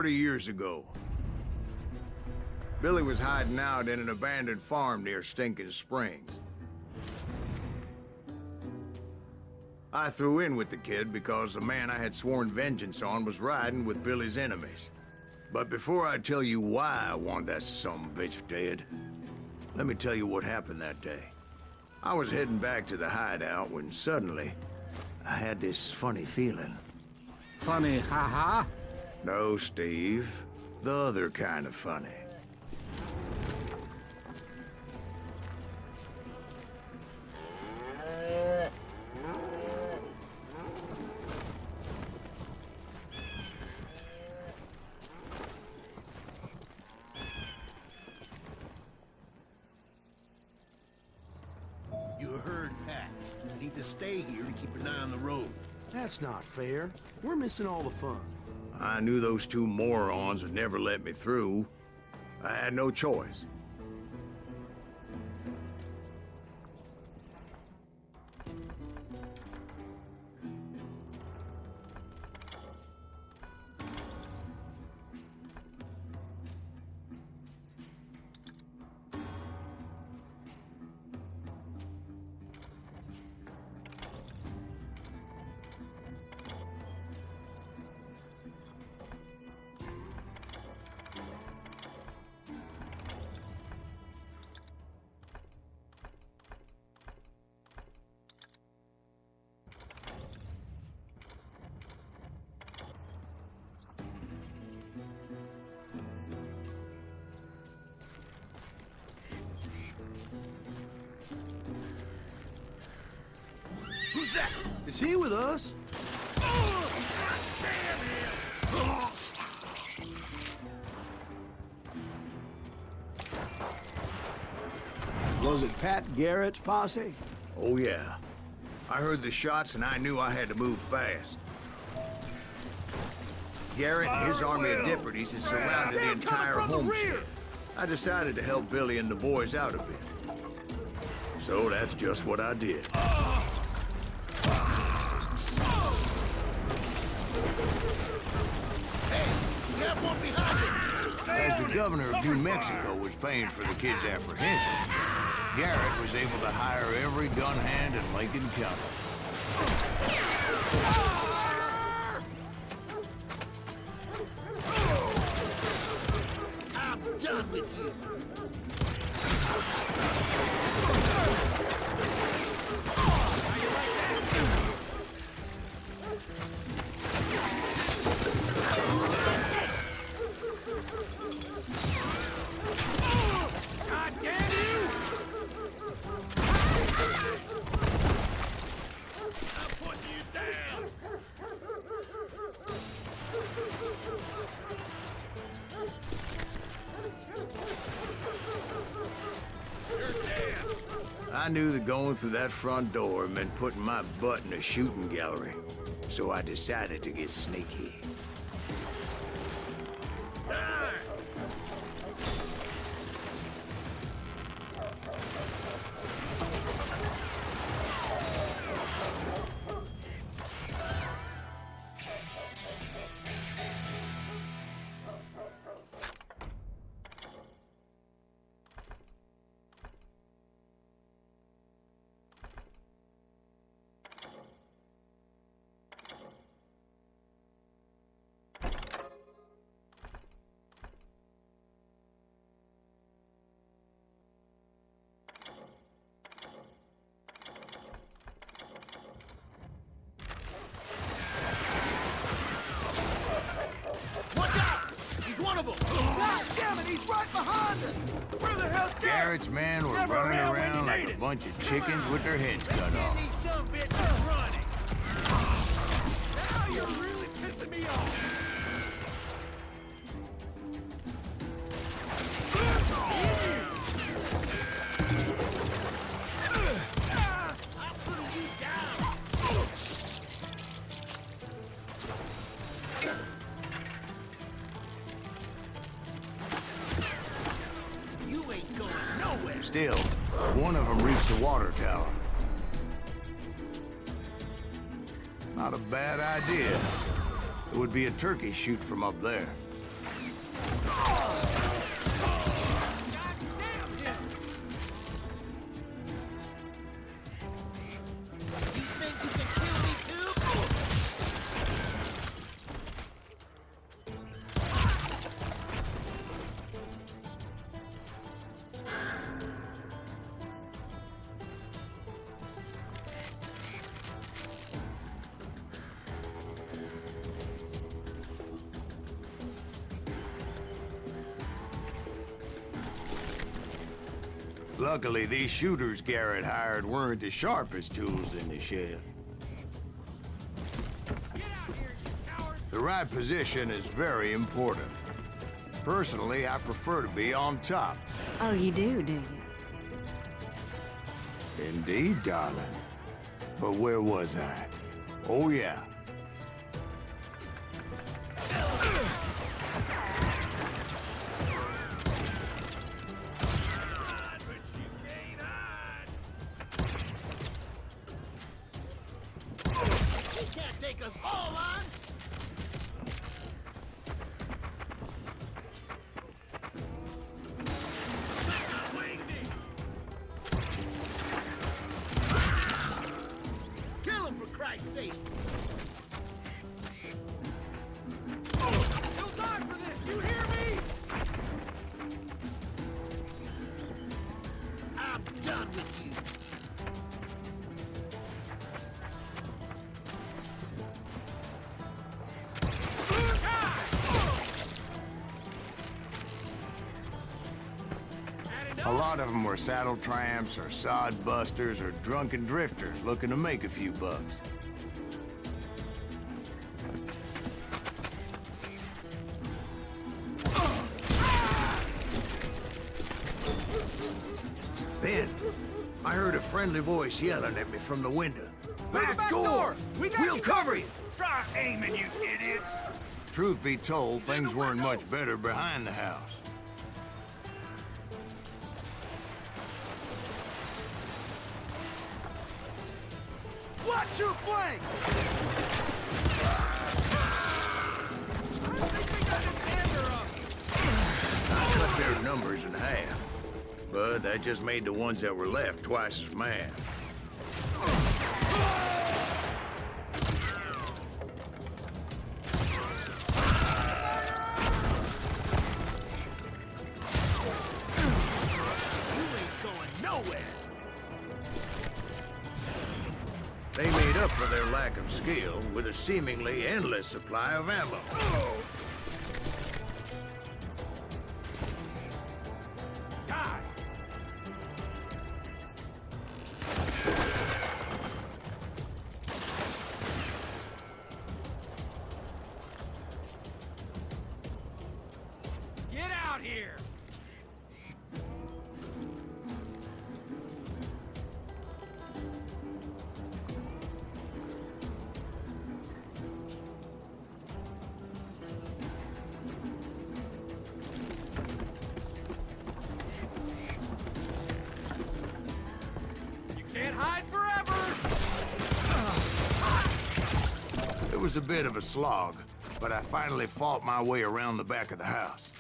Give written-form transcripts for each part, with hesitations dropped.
30 years ago. Billy was hiding out in an abandoned farm near Stinking Springs. I threw in with the kid because the man I had sworn vengeance on was riding with Billy's enemies. But before I tell you why I want that sumbitch dead, let me tell you what happened that day. I was heading back to the hideout when suddenly I had this funny feeling. Funny, haha? No, Steve. The other kind of funny. You heard Pat. You need to stay here to keep an eye on the road. That's not fair. We're missing all the fun. I knew those two morons would never let me through. I had no choice. Who's that? Is he with us? Was it Pat Garrett's posse? Oh yeah. I heard the shots and I knew I had to move fast. Garrett and his army of deputies had surrounded the entire homestead. I decided to help Billy and the boys out a bit. So that's just what I did. As the governor of New Mexico was paying for the kid's apprehension, Garrett was able to hire every gun hand in Lincoln County. I'm done with you. I knew that going through that front door meant putting my butt in a shooting gallery, so I decided to get sneaky. He's right behind us! Where the hell's Garrett's men were running around like a bunch of chickens with their heads cut off. These some bitches running. Now you're really pissing me off. I'm putting you down. You ain't going nowhere. Still, one of them reached the water tower. Not a bad idea. It would be a turkey shoot from up there. Damn him! You think you can kill me too? Luckily, these shooters Garrett hired weren't the sharpest tools in the shed. Get out here, you coward! The right position is very important. Personally, I prefer to be on top. Oh, you do you? Indeed, darling. But where was I? Oh, yeah. But you can't hide! You can't take us all on! Winged him! Kill him for Christ's sake! You'll die for this, you hear me? I'm done with you! A lot of them were saddle tramps or sod busters or drunken drifters looking to make a few bucks. Then, I heard a friendly voice yelling at me from the window. Back door! We'll cover you! Try aiming, you idiots! Truth be told, things weren't much better behind the house. Watch your flank! I think we got his hander up! I cut their numbers in half. But that just made the ones that were left twice as mad. You ain't going nowhere! They made up for their lack of skill with a seemingly endless supply of ammo. Die! Get out here! You can't hide forever! It was a bit of a slog, but I finally fought my way around the back of the house.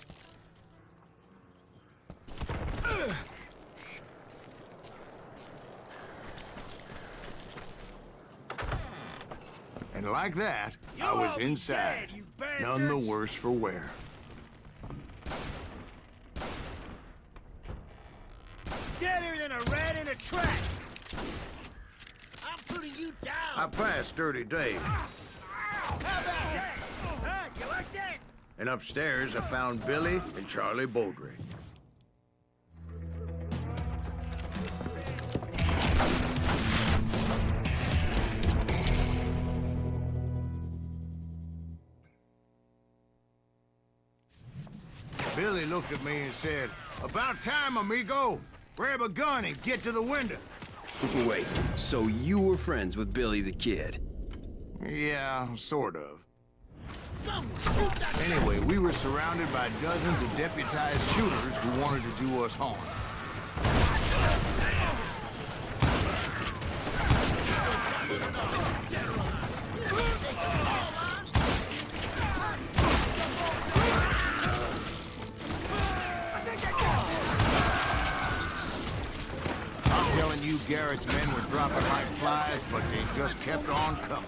And like that, I was inside, dead, you none the bastards! worse for wear. Deader than a rat in a trap! I'm putting you down! I passed Dirty Dave, How about that? Huh? You like that? and upstairs I found Billy and Charlie Bowdre. Billy looked at me and said, "About time, amigo. Grab a gun and get to the window." Wait, so you were friends with Billy the Kid? Yeah, sort of. Someone shoot that! Anyway, we were surrounded by dozens of deputized shooters who wanted to do us harm. Garrett's men were dropping like flies, but they just kept on coming.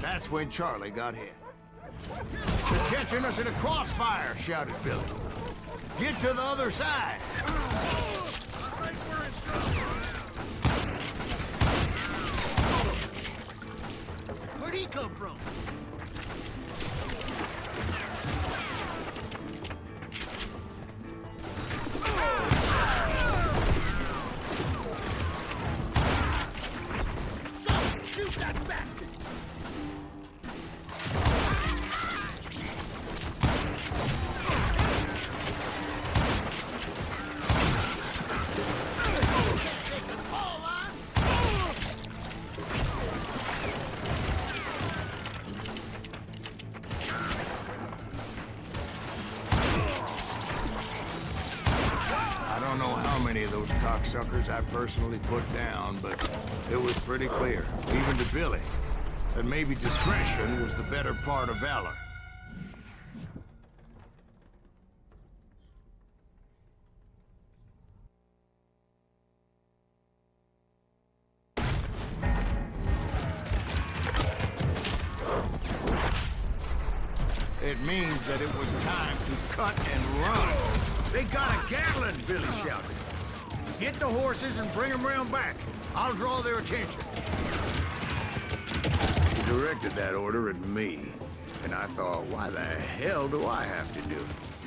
That's when Charlie got hit. "They're catching us in a crossfire," shouted Billy. "Get to the other side!" Where'd he come from? Son, shoot that bastard! I don't know how many of those cocksuckers I personally put down, but it was pretty clear, even to Billy, that maybe discretion was the better part of valor. It means that it was time to cut and run. "They got a Gatling!" Billy shouted. "Get the horses and bring them round back. I'll draw their attention." He directed that order at me, and I thought, why the hell do I have to do it?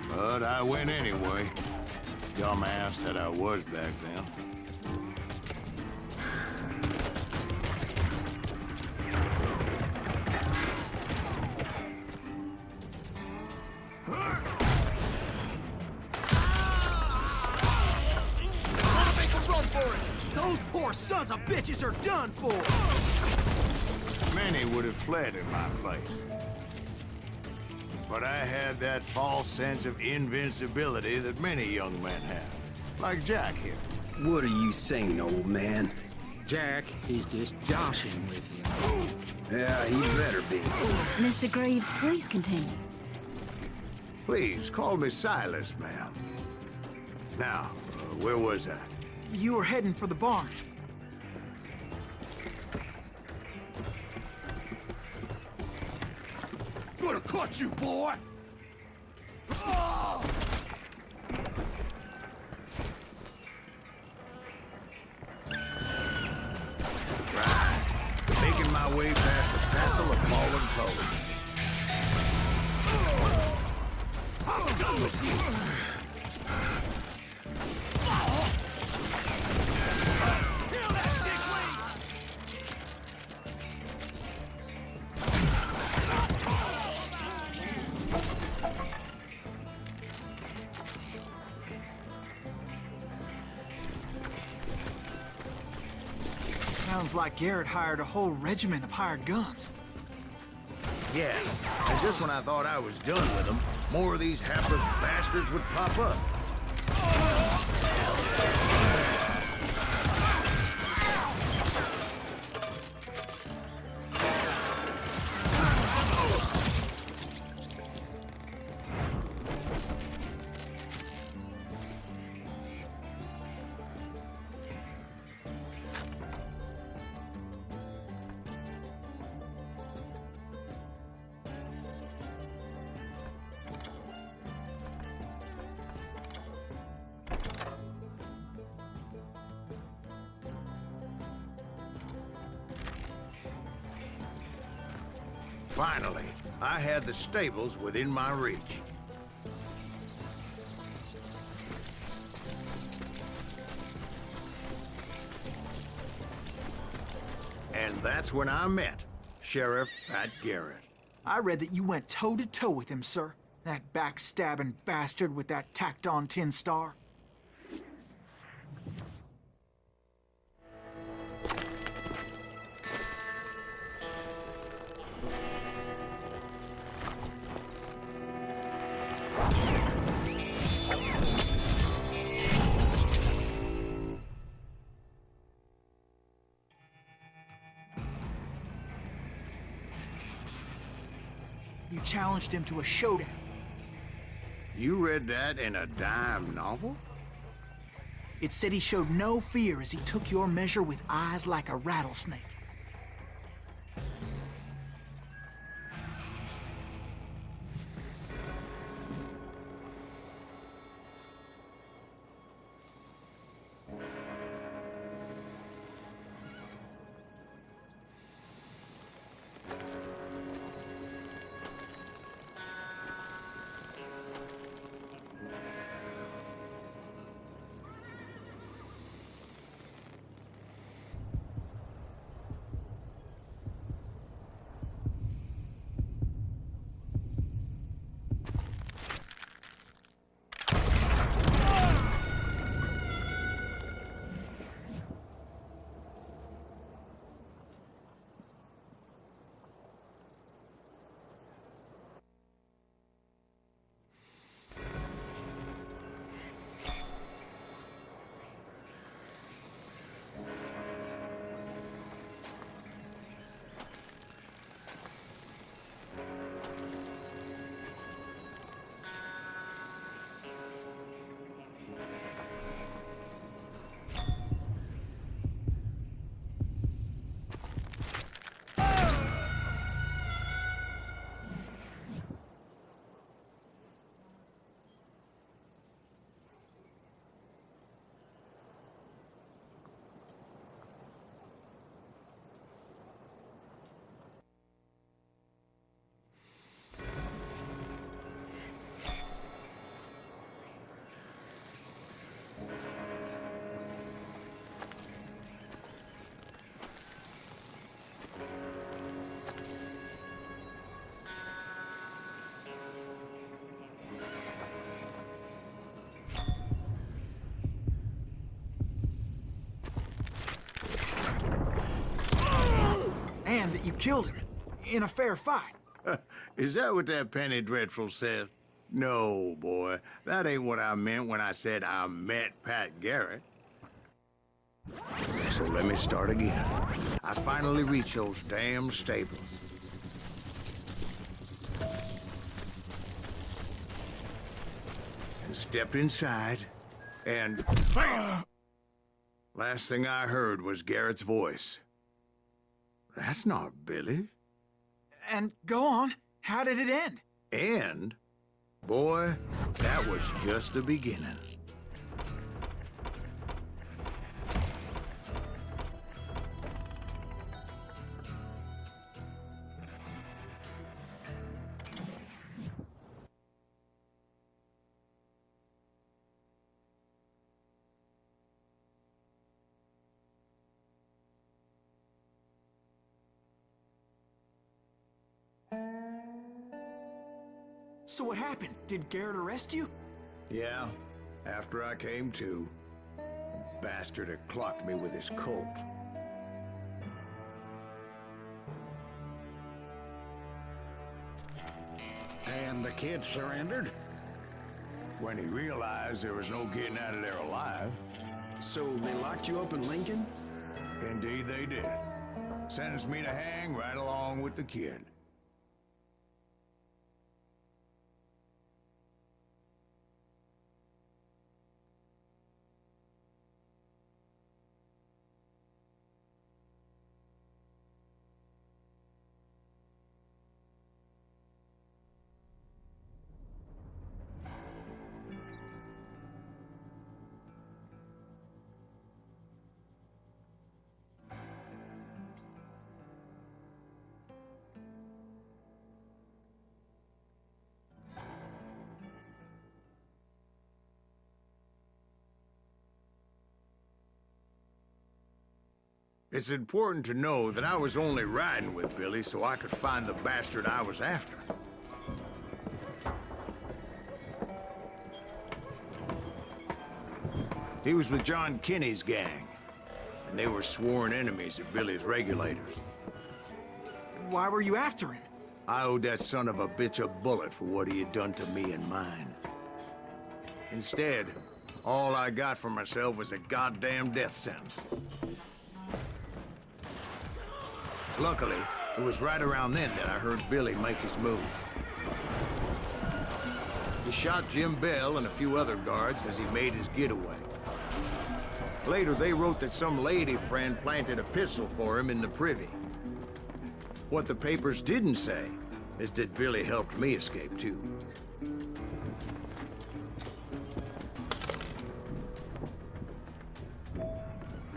But I went anyway. Dumbass that I was back then. Make a run for it! Those poor sons of bitches are done for! Many would have fled in my place. But I had that false sense of invincibility that many young men have. Like Jack here. What are you saying, old man? Jack, he's just joshing with you. Yeah, he better be. Mr. Greaves, please continue. Please, call me Silas, ma'am. Now, where was I? You were heading for the barn. Gonna cut you, boy! Oh! Right. Making my way past a passel of fallen colors. I'm done with you! Kill that dickweed! Sounds like Garrett hired a whole regiment of hired guns. Yeah, and just when I thought I was done with them, more of these hapless bastards would pop up. Finally, I had the stables within my reach. And that's when I met Sheriff Pat Garrett. I read that you went toe-to-toe with him, sir. That backstabbing bastard with that tacked-on tin star. You challenged him to a showdown. You read that in a dime novel? It said he showed no fear as he took your measure with eyes like a rattlesnake. And that you killed him in a fair fight. Is that what that penny dreadful said? No, boy. That ain't what I meant when I said I met Pat Garrett. So let me start again. I finally reached those damn stables. And stepped inside, and bam! Last thing I heard was Garrett's voice. That's not Billy. And go on, how did it end? And, boy, that was just the beginning. So what happened? Did Garrett arrest you? Yeah, after I came to, the bastard had clocked me with his Colt. And the kid surrendered? When he realized there was no getting out of there alive. So they locked you up in Lincoln? Indeed they did. Sentenced me to hang right along with the kid. It's important to know that I was only riding with Billy so I could find the bastard I was after. He was with John Kinney's gang, and they were sworn enemies of Billy's regulators. Why were you after him? I owed that son of a bitch a bullet for what he had done to me and mine. Instead, all I got for myself was a goddamn death sentence. Luckily, it was right around then that I heard Billy make his move. He shot Jim Bell and a few other guards as he made his getaway. Later, they wrote that some lady friend planted a pistol for him in the privy. What the papers didn't say is that Billy helped me escape, too.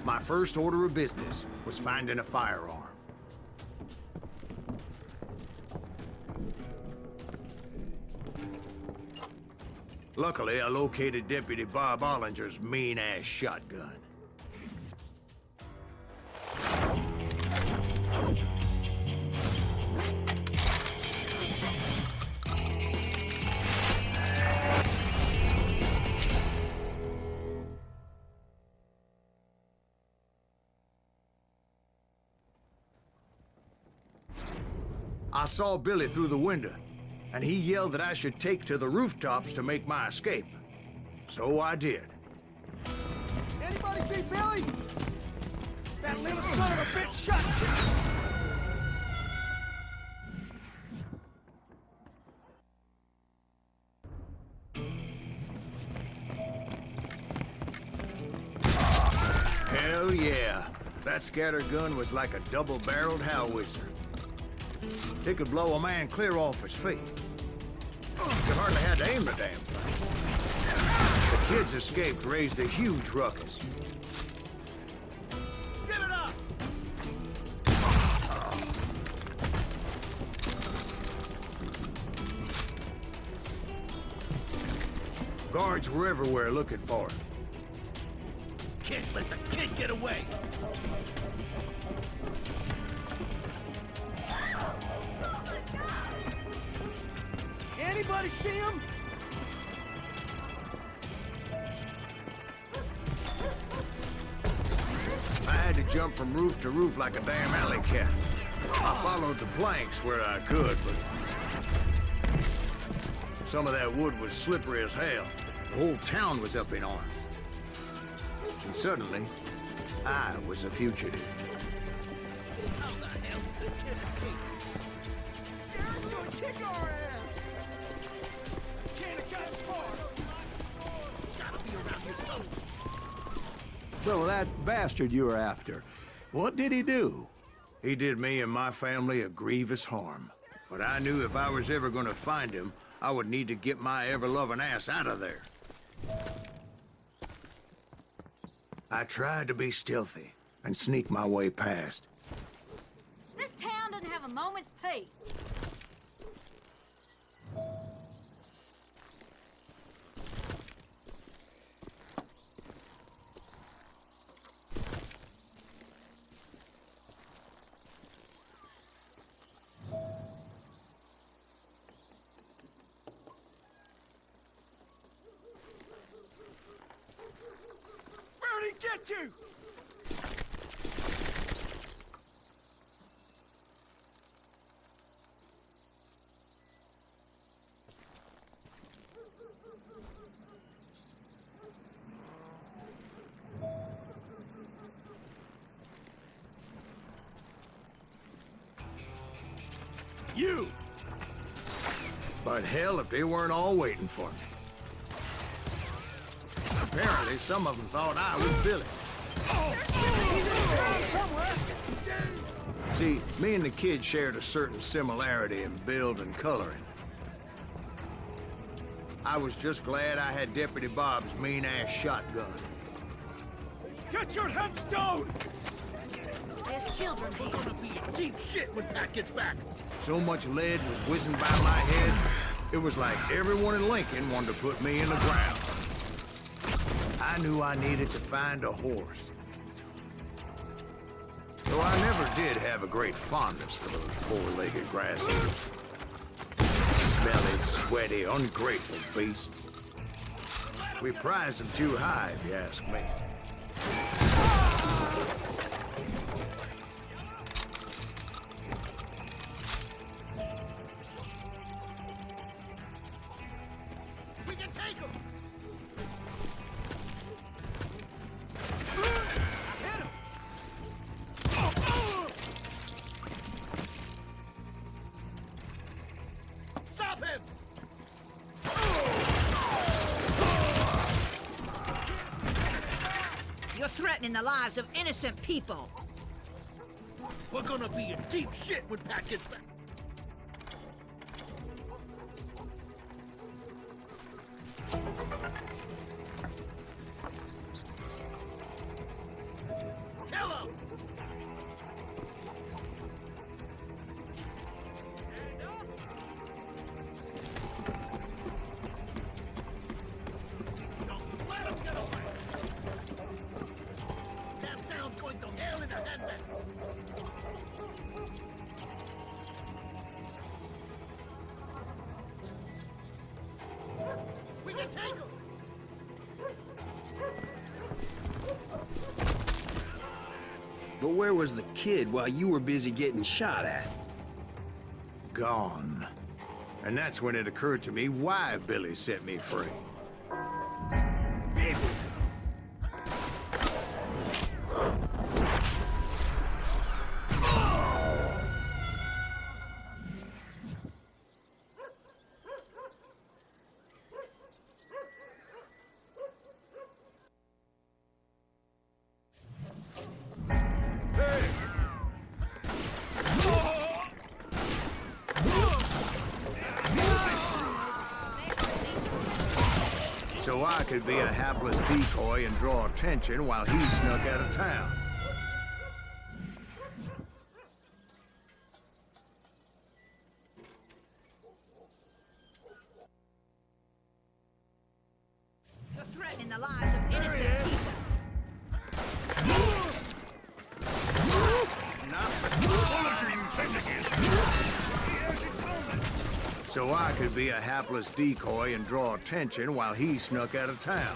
My first order of business was finding a firearm. Luckily, I located Deputy Bob Ollinger's mean-ass shotgun. I saw Billy through the window, and he yelled that I should take to the rooftops to make my escape. So I did. Anybody see Billy? That little son of a bitch shot Jim. Hell yeah. That scatter gun was like a double-barreled howitzer. It could blow a man clear off his feet. You hardly had to aim the damn thing. The kids escaped raised a huge ruckus. Give it up! Guards were everywhere looking for him. Can't let the kid get away! Anybody see him? I had to jump from roof to roof like a damn alley cat. I followed the planks where I could, but some of that wood was slippery as hell. The whole town was up in arms. And suddenly, I was a fugitive. How the hell did the kid escape? Garrett's gonna kick our ass! Can't have gotten far! Gotta be around here somewhere. So that bastard you were after, what did he do? He did me and my family a grievous harm. But I knew if I was ever gonna find him, I would need to get my ever-loving ass out of there. I tried to be stealthy and sneak my way past. This town doesn't have a moment's peace. Where'd he get you? You! But hell, if they weren't all waiting for me. Apparently, some of them thought I was Billy. See, me and the kid shared a certain similarity in build and coloring. I was just glad I had Deputy Bob's mean-ass shotgun. Get your headstone! There's children here. Gonna be in deep shit when Pat gets back. So much lead was whizzing by my head, it was like everyone in Lincoln wanted to put me in the ground. I knew I needed to find a horse. Though I never did have a great fondness for those four-legged grasshoppers. Smelly, sweaty, ungrateful beasts. We prize them too high, if you ask me. We can take him! Stop him! You're threatening the lives of innocent people. We're gonna be in deep shit when Pat gets back. Kill him! Don't let him get away! That sound's going to hell in a handbasket! We can take him! But where was the kid while you were busy getting shot at? Gone. And that's when it occurred to me why Billy set me free. So I could be a hapless decoy and draw attention while he snuck out of town. You're threatening the lives of innocent people. So I could be a hapless decoy and draw attention while he snuck out of town.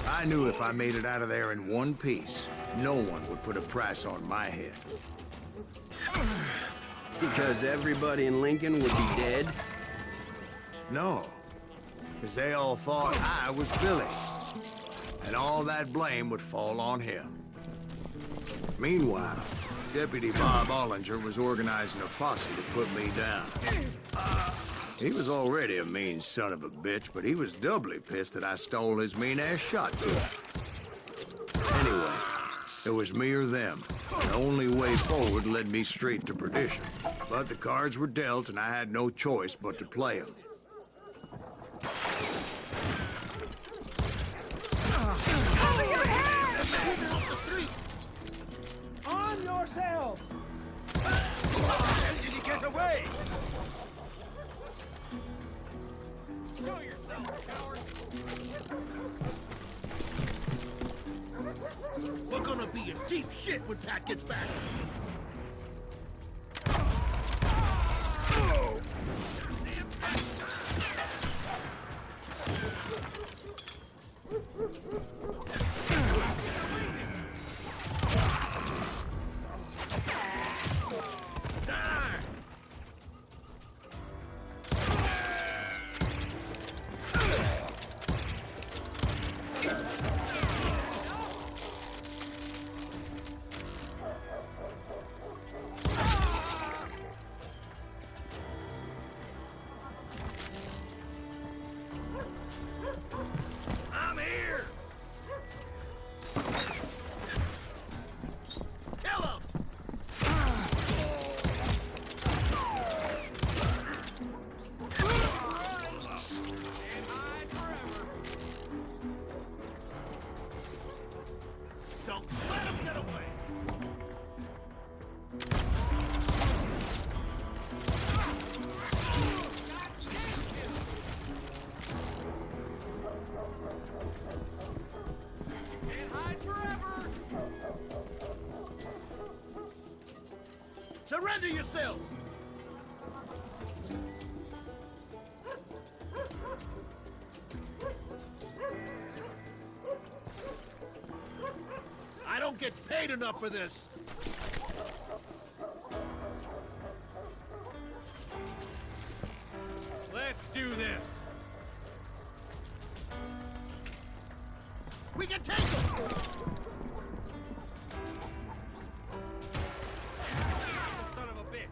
I knew if I made it out of there in one piece, no one would put a price on my head. Because everybody in Lincoln would be dead? No, because they all thought I was Billy. And all that blame would fall on him. Meanwhile, Deputy Bob Ollinger was organizing a posse to put me down. He was already a mean son of a bitch, but he was doubly pissed that I stole his mean-ass shotgun. Anyway, it was me or them. The only way forward led me straight to perdition. But the cards were dealt, and I had no choice but to play them. On yourselves! How did he get away? Show yourself, coward! We're gonna be in deep shit when Pat gets back. I'm here! Kill him! Don't let him get away! Can't hide forever! Surrender yourself! I don't get paid enough for this! Let's do this! We can take him! The son of a bitch!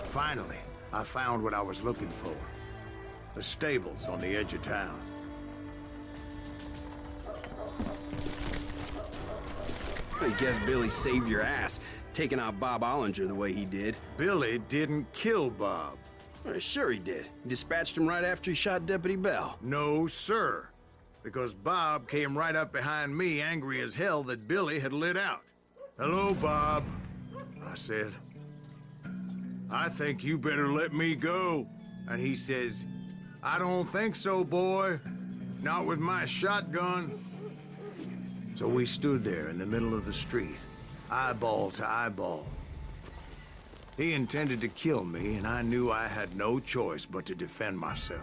Finally, I found what I was looking for. The stables on the edge of town. I guess Billy saved your ass, taking out Bob Ollinger the way he did. Billy didn't kill Bob. Well, sure he did. He dispatched him right after he shot Deputy Bell. No, sir. Because Bob came right up behind me, angry as hell that Billy had lit out. "Hello, Bob," I said. "I think you better let me go." And he says, "I don't think so, boy. Not with my shotgun." So we stood there in the middle of the street, eyeball to eyeball. He intended to kill me, and I knew I had no choice but to defend myself.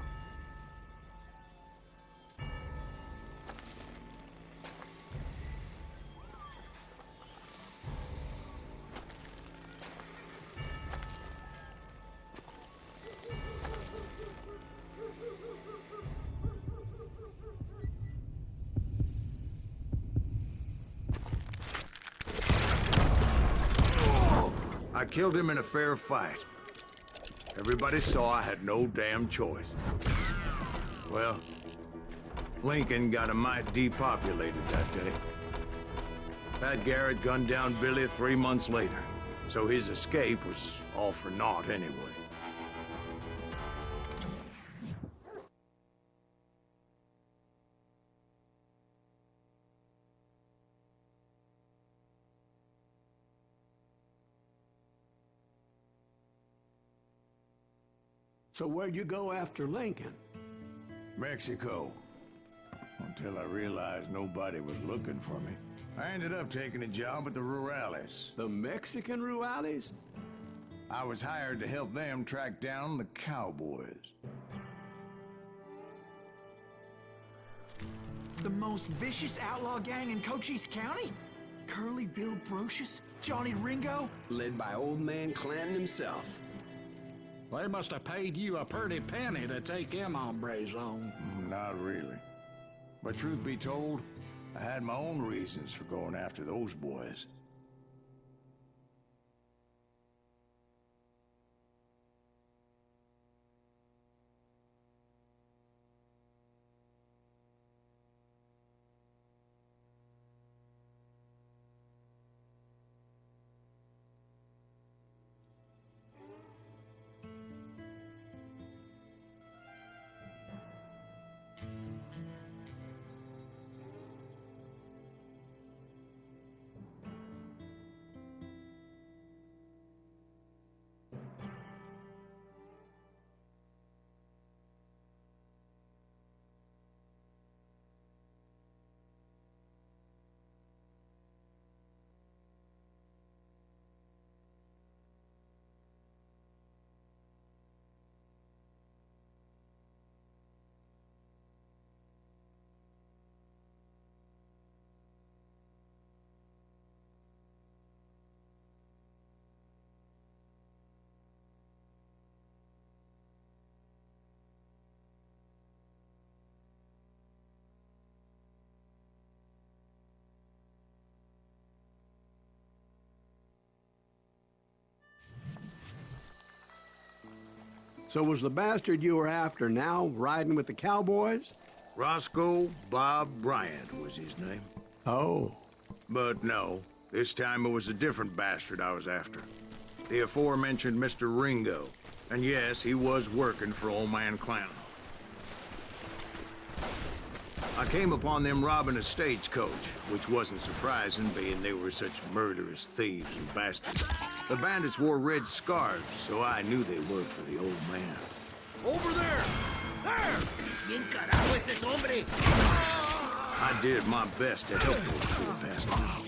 I killed him in a fair fight. Everybody saw I had no damn choice. Well, Lincoln got a mite depopulated that day. Pat Garrett gunned down Billy 3 months later, so his escape was all for naught anyway. So where'd you go after Lincoln? Mexico. Until I realized nobody was looking for me. I ended up taking a job at the Rurales. The Mexican Rurales? I was hired to help them track down the cowboys. The most vicious outlaw gang in Cochise County? Curly Bill Brocious? Johnny Ringo? Led by old man Clanton himself. They must have paid you a pretty penny to take them hombres on. Not really. But truth be told, I had my own reasons for going after those boys. So was the bastard you were after now riding with the cowboys? Roscoe Bob Bryant was his name. Oh. But no, this time it was a different bastard I was after. The aforementioned Mr. Ringo. And yes, he was working for old man Clown. I came upon them robbing a stagecoach, which wasn't surprising, being they were such murderous thieves and bastards. The bandits wore red scarves, so I knew they worked for the old man. Over there! There! ¿Quién carajo es ese hombre? I did my best to help those poor bastards.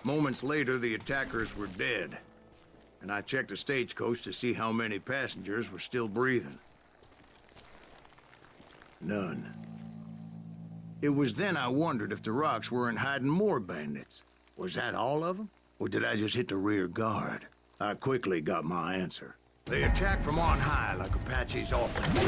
Moments later, the attackers were dead, and I checked the stagecoach to see how many passengers were still breathing. None. It was then I wondered if the rocks weren't hiding more bandits. Was that all of them? Or did I just hit the rear guard? I quickly got my answer. They attacked from on high like Apaches often do.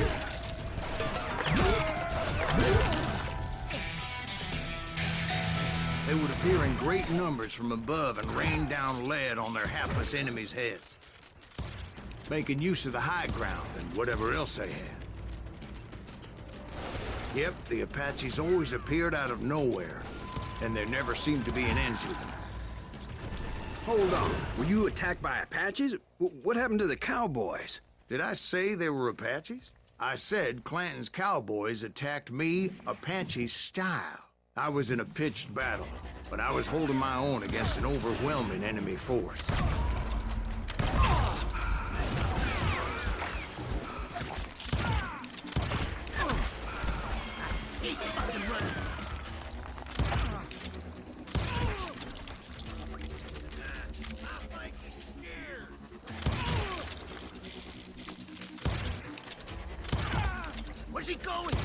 They would appear in great numbers from above and rain down lead on their hapless enemies' heads, making use of the high ground and whatever else they had. Yep, the Apaches always appeared out of nowhere, and there never seemed to be an end to them. Hold on. Were you attacked by Apaches? What happened to the cowboys? Did I say they were Apaches? I said Clanton's cowboys attacked me Apache style. I was in a pitched battle, but I was holding my own against an overwhelming enemy force. Where's he going?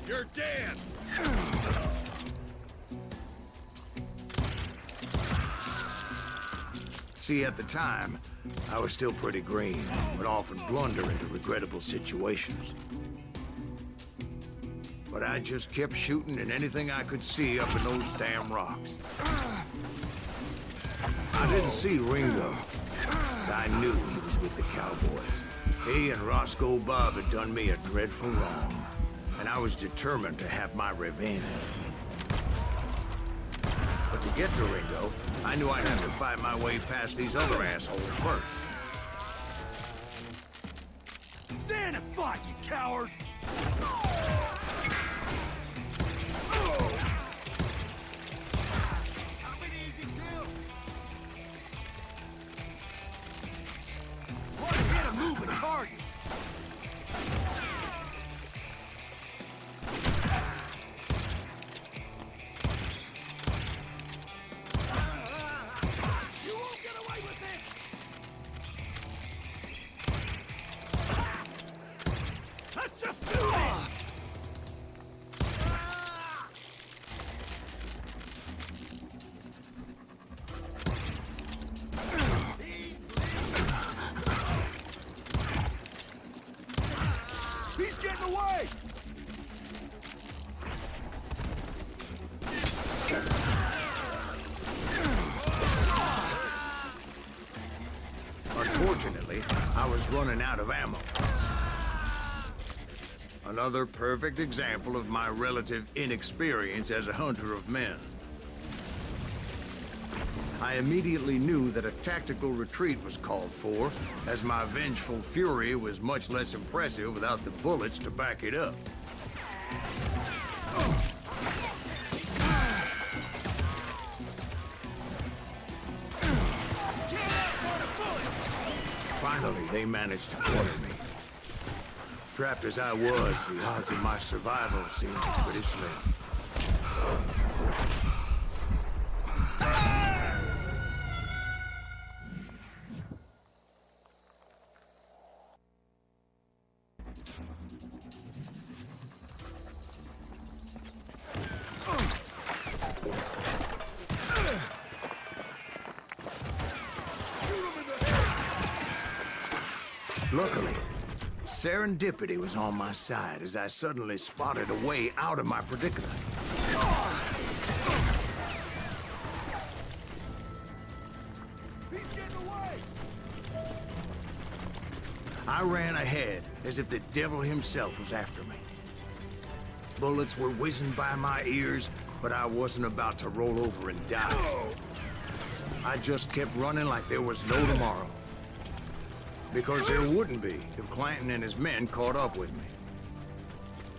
You're dead! See, at the time, I was still pretty green, would often blunder into regrettable situations. But I just kept shooting at anything I could see up in those damn rocks. I didn't see Ringo, but I knew he was with the cowboys. He and Roscoe Bob had done me a dreadful wrong, and I was determined to have my revenge. But to get to Ringo, I knew I'd have to fight my way past these other assholes first. Stand and fight, you coward! Target. You won't get away with this. Let's just do it. He's getting away! Unfortunately, I was running out of ammo. Another perfect example of my relative inexperience as a hunter of men. I immediately knew that a tactical retreat was called for, as my vengeful fury was much less impressive without the bullets to back it up. Finally, they managed to corner me. Trapped as I was, the odds of my survival seemed pretty slim. Luckily, serendipity was on my side as I suddenly spotted a way out of my predicament. He's getting away! I ran ahead as if the devil himself was after me. Bullets were whizzing by my ears, but I wasn't about to roll over and die. I just kept running like there was no tomorrow. Because there wouldn't be if Clanton and his men caught up with me.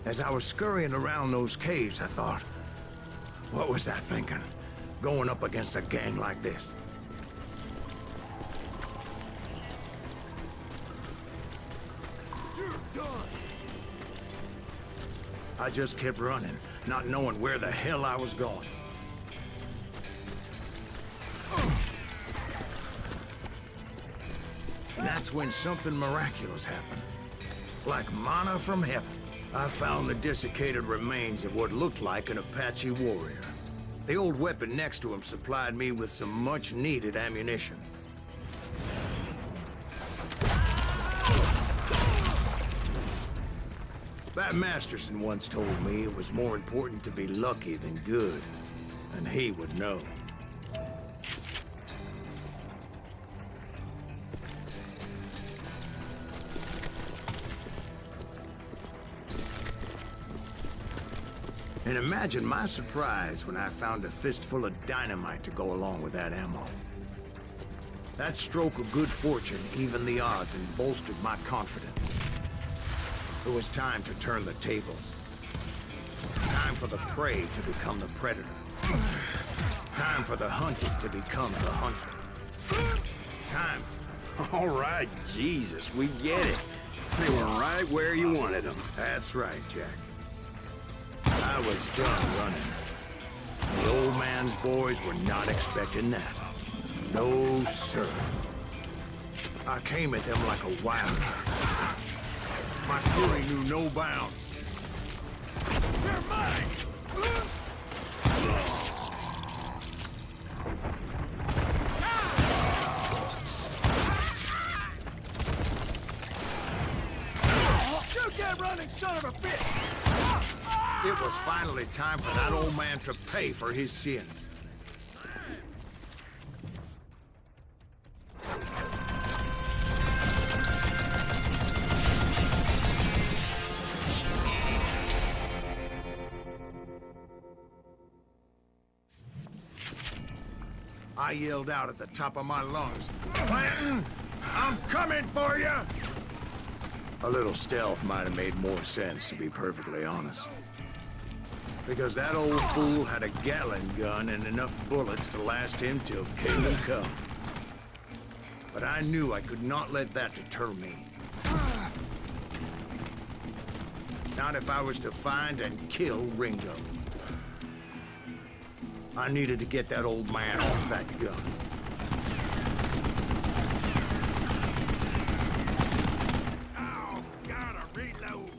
As I was scurrying around those caves, I thought, what was I thinking, going up against a gang like this? You're done! I just kept running, not knowing where the hell I was going. that's when something miraculous happened. Like manna from heaven, I found the desiccated remains of what looked like an Apache warrior. The old weapon next to him supplied me with some much-needed ammunition. Bat Masterson once told me it was more important to be lucky than good, and he would know. And imagine my surprise when I found a fistful of dynamite to go along with that ammo. That stroke of good fortune evened the odds and bolstered my confidence. It was time to turn the tables. Time for the prey to become the predator. Time for the hunted to become the hunter. Time. All right, Jesus, we get it. They were right where you wanted them. That's right, Jack. I was done running. The old man's boys were not expecting that. No, sir. I came at them like a wildcat. My fury knew no bounds. You're mine! Shoot that running son of a bitch! It was finally time for that old man to pay for his sins. I yelled out at the top of my lungs, "Clanton, I'm coming for you!" A little stealth might have made more sense, to be perfectly honest. Because that old fool had a Gatling gun and enough bullets to last him till kingdom come. But I knew I could not let that deter me. Not if I was to find and kill Ringo. I needed to get that old man off that gun. Oh, gotta reload.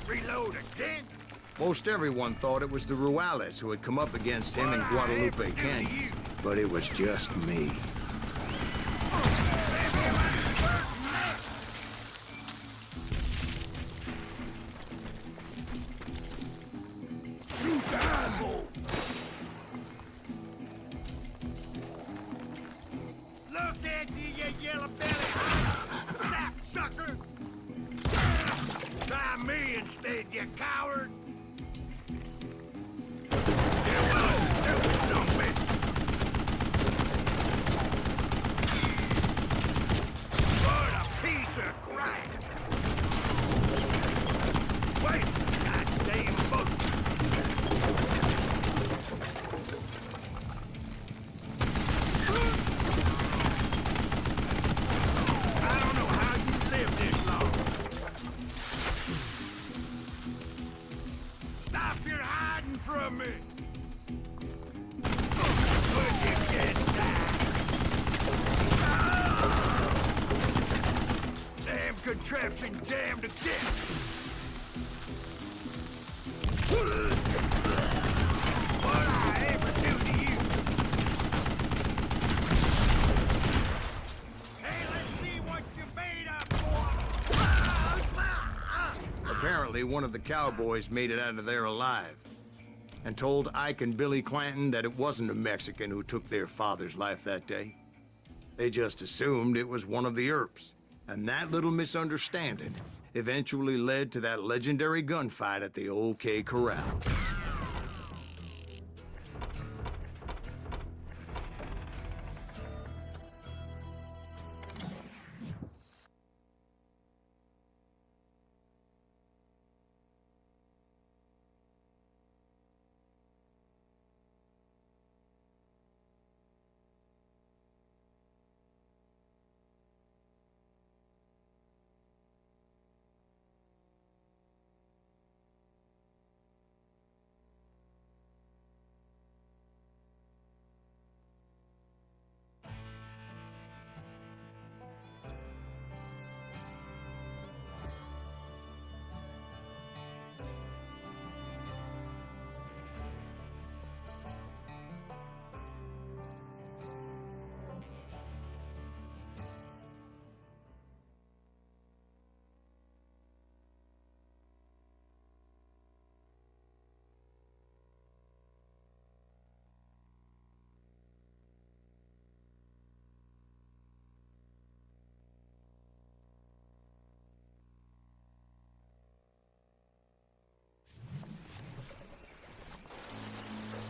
Reload again? Most everyone thought it was the Ruales who had come up against him in Guadalupe Canyon. But it was just me. You asshole! Look at you yellow belly! Sap sucker! Try me instead, you coward! Yeah, well, stupid son of a bitch! What a piece of crap! Wait, goddamn boat! I don't know how you live this long. Stop your hiding from me! Would you just die? Damn contraption jammed to death! What I ever do to you? Hey, let's see what you're made of, boy! Apparently, one of the cowboys made it out of there alive and told Ike and Billy Clanton that it wasn't a Mexican who took their father's life that day. They just assumed it was one of the Earps. And that little misunderstanding eventually led to that legendary gunfight at the OK Corral.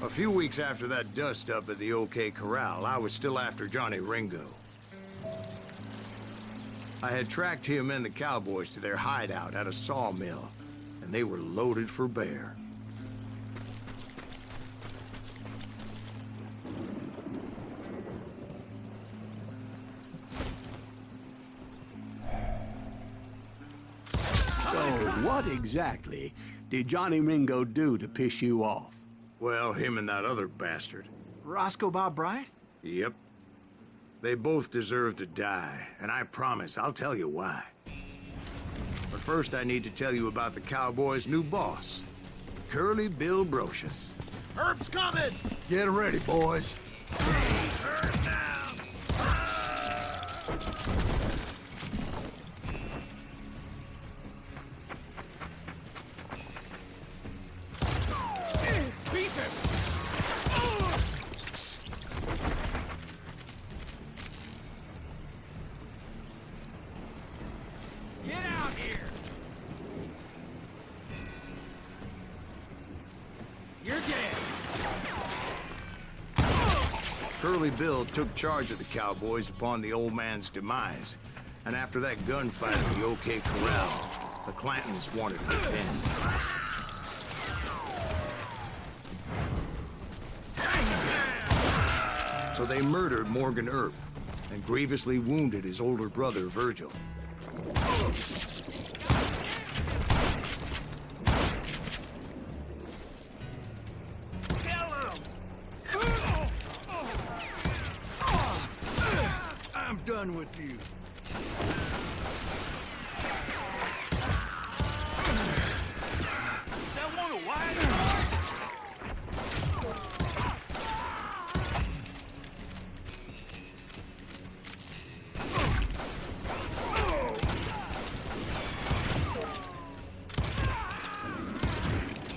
A few weeks after that dust-up at the OK Corral, I was still after Johnny Ringo. I had tracked him and the cowboys to their hideout at a sawmill, and they were loaded for bear. So, what exactly did Johnny Ringo do to piss you off? Well, him and that other bastard. Roscoe Bob Bryant? Yep. They both deserve to die, and I promise I'll tell you why. But first I need to tell you about the cowboys' new boss, Curly Bill Brocious. Herb's coming! Get ready, boys. He's hurt now! Beat him! Get out here! You're dead! Curly Bill took charge of the cowboys upon the old man's demise. And after that gunfight at the OK Corral, the Clantons wanted revenge. So they murdered Morgan Earp and grievously wounded his older brother, Virgil. I'm done with you. Is that one of Wyatt's?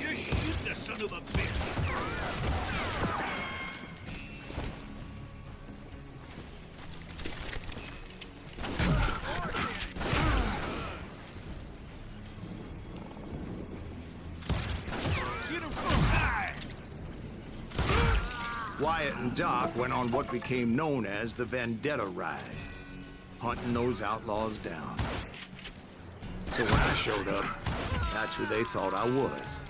You shoot the son of a bitch! Get him from the side! Wyatt and Doc went on what became known as the Vendetta Ride, hunting those outlaws down. So when I showed up, that's who they thought I was.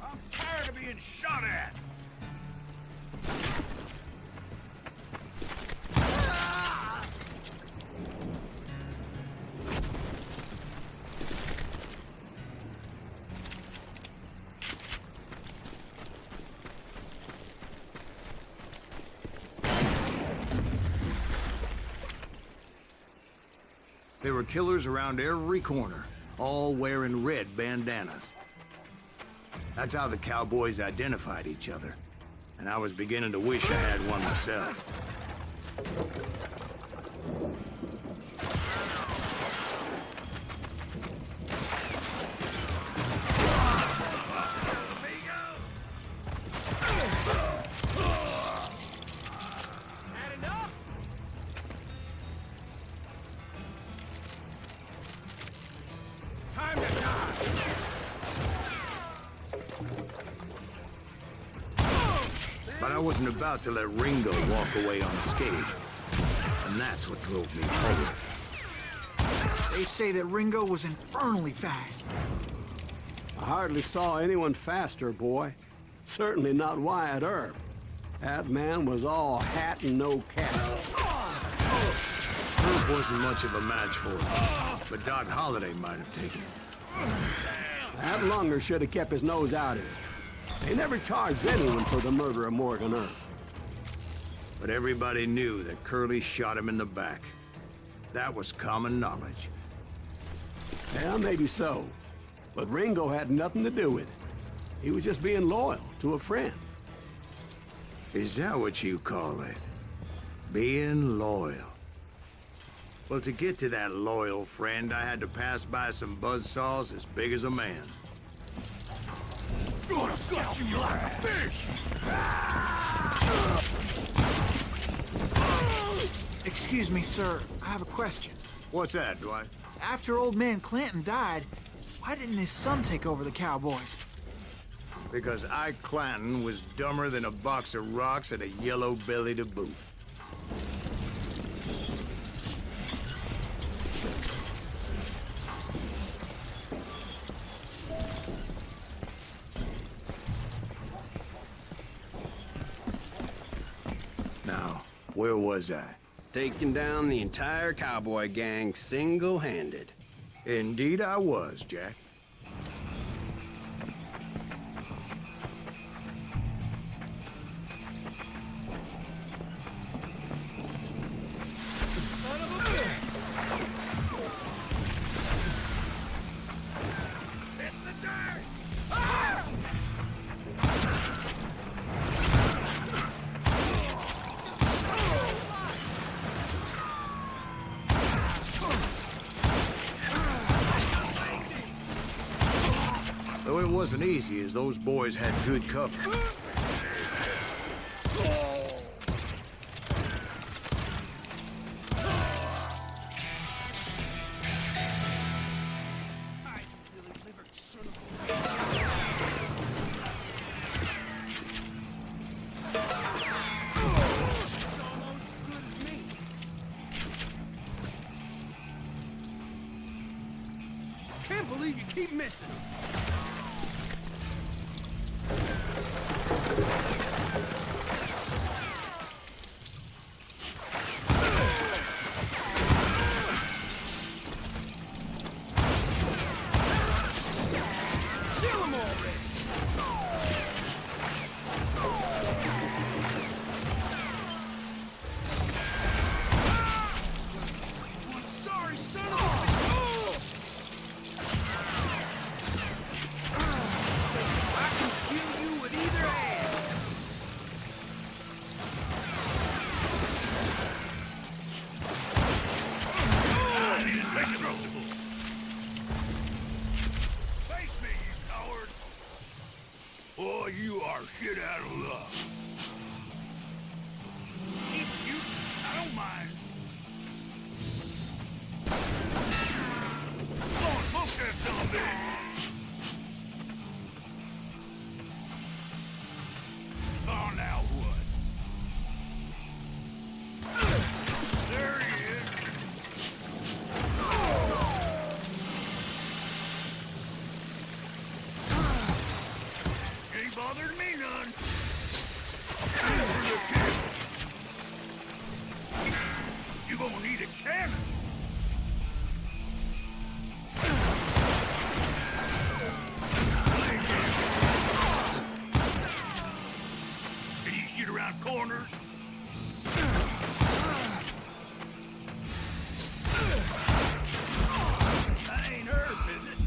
I'm tired of being shot at! There were killers around every corner, all wearing red bandanas. That's how the cowboys identified each other. And I was beginning to wish I had one myself. Had enough? Time to die! But I wasn't about to let Ringo walk away unscathed. And that's what drove me forward. They say that Ringo was infernally fast. I hardly saw anyone faster, boy. Certainly not Wyatt Earp. That man was all hat and no cap. Earp wasn't much of a match for him, but Doc Holliday might have taken him. That lunger should have kept his nose out of it. They never charged anyone for the murder of Morgan Earp. But everybody knew that Curly shot him in the back. That was common knowledge. Yeah, maybe so. But Ringo had nothing to do with it. He was just being loyal to a friend. Is that what you call it? Being loyal? Well, to get to that loyal friend, I had to pass by some buzzsaws as big as a man. Gonna gut you like a fish! Excuse me, sir. I have a question. What's that, Dwight? After old man Clanton died, why didn't his son take over the Cowboys? Because Ike Clanton was dumber than a box of rocks and a yellow belly to boot. Now, where was I? Taking down the entire cowboy gang single-handed. Indeed I was, Jack. Though it wasn't easy, as those boys had good cover. Can't believe you keep missing. Kill him already! Sorry, son of a... I can kill you with either hand. Face me, you coward! Boy, you are shit out of luck. Keep shooting. I don't mind. Come on, smoke that son of a bitch. Oh, now what? There he is. Ain't bothered me none. Here's for the tip. You gonna need a cannon. Can you shoot around corners? That ain't Herb, is it?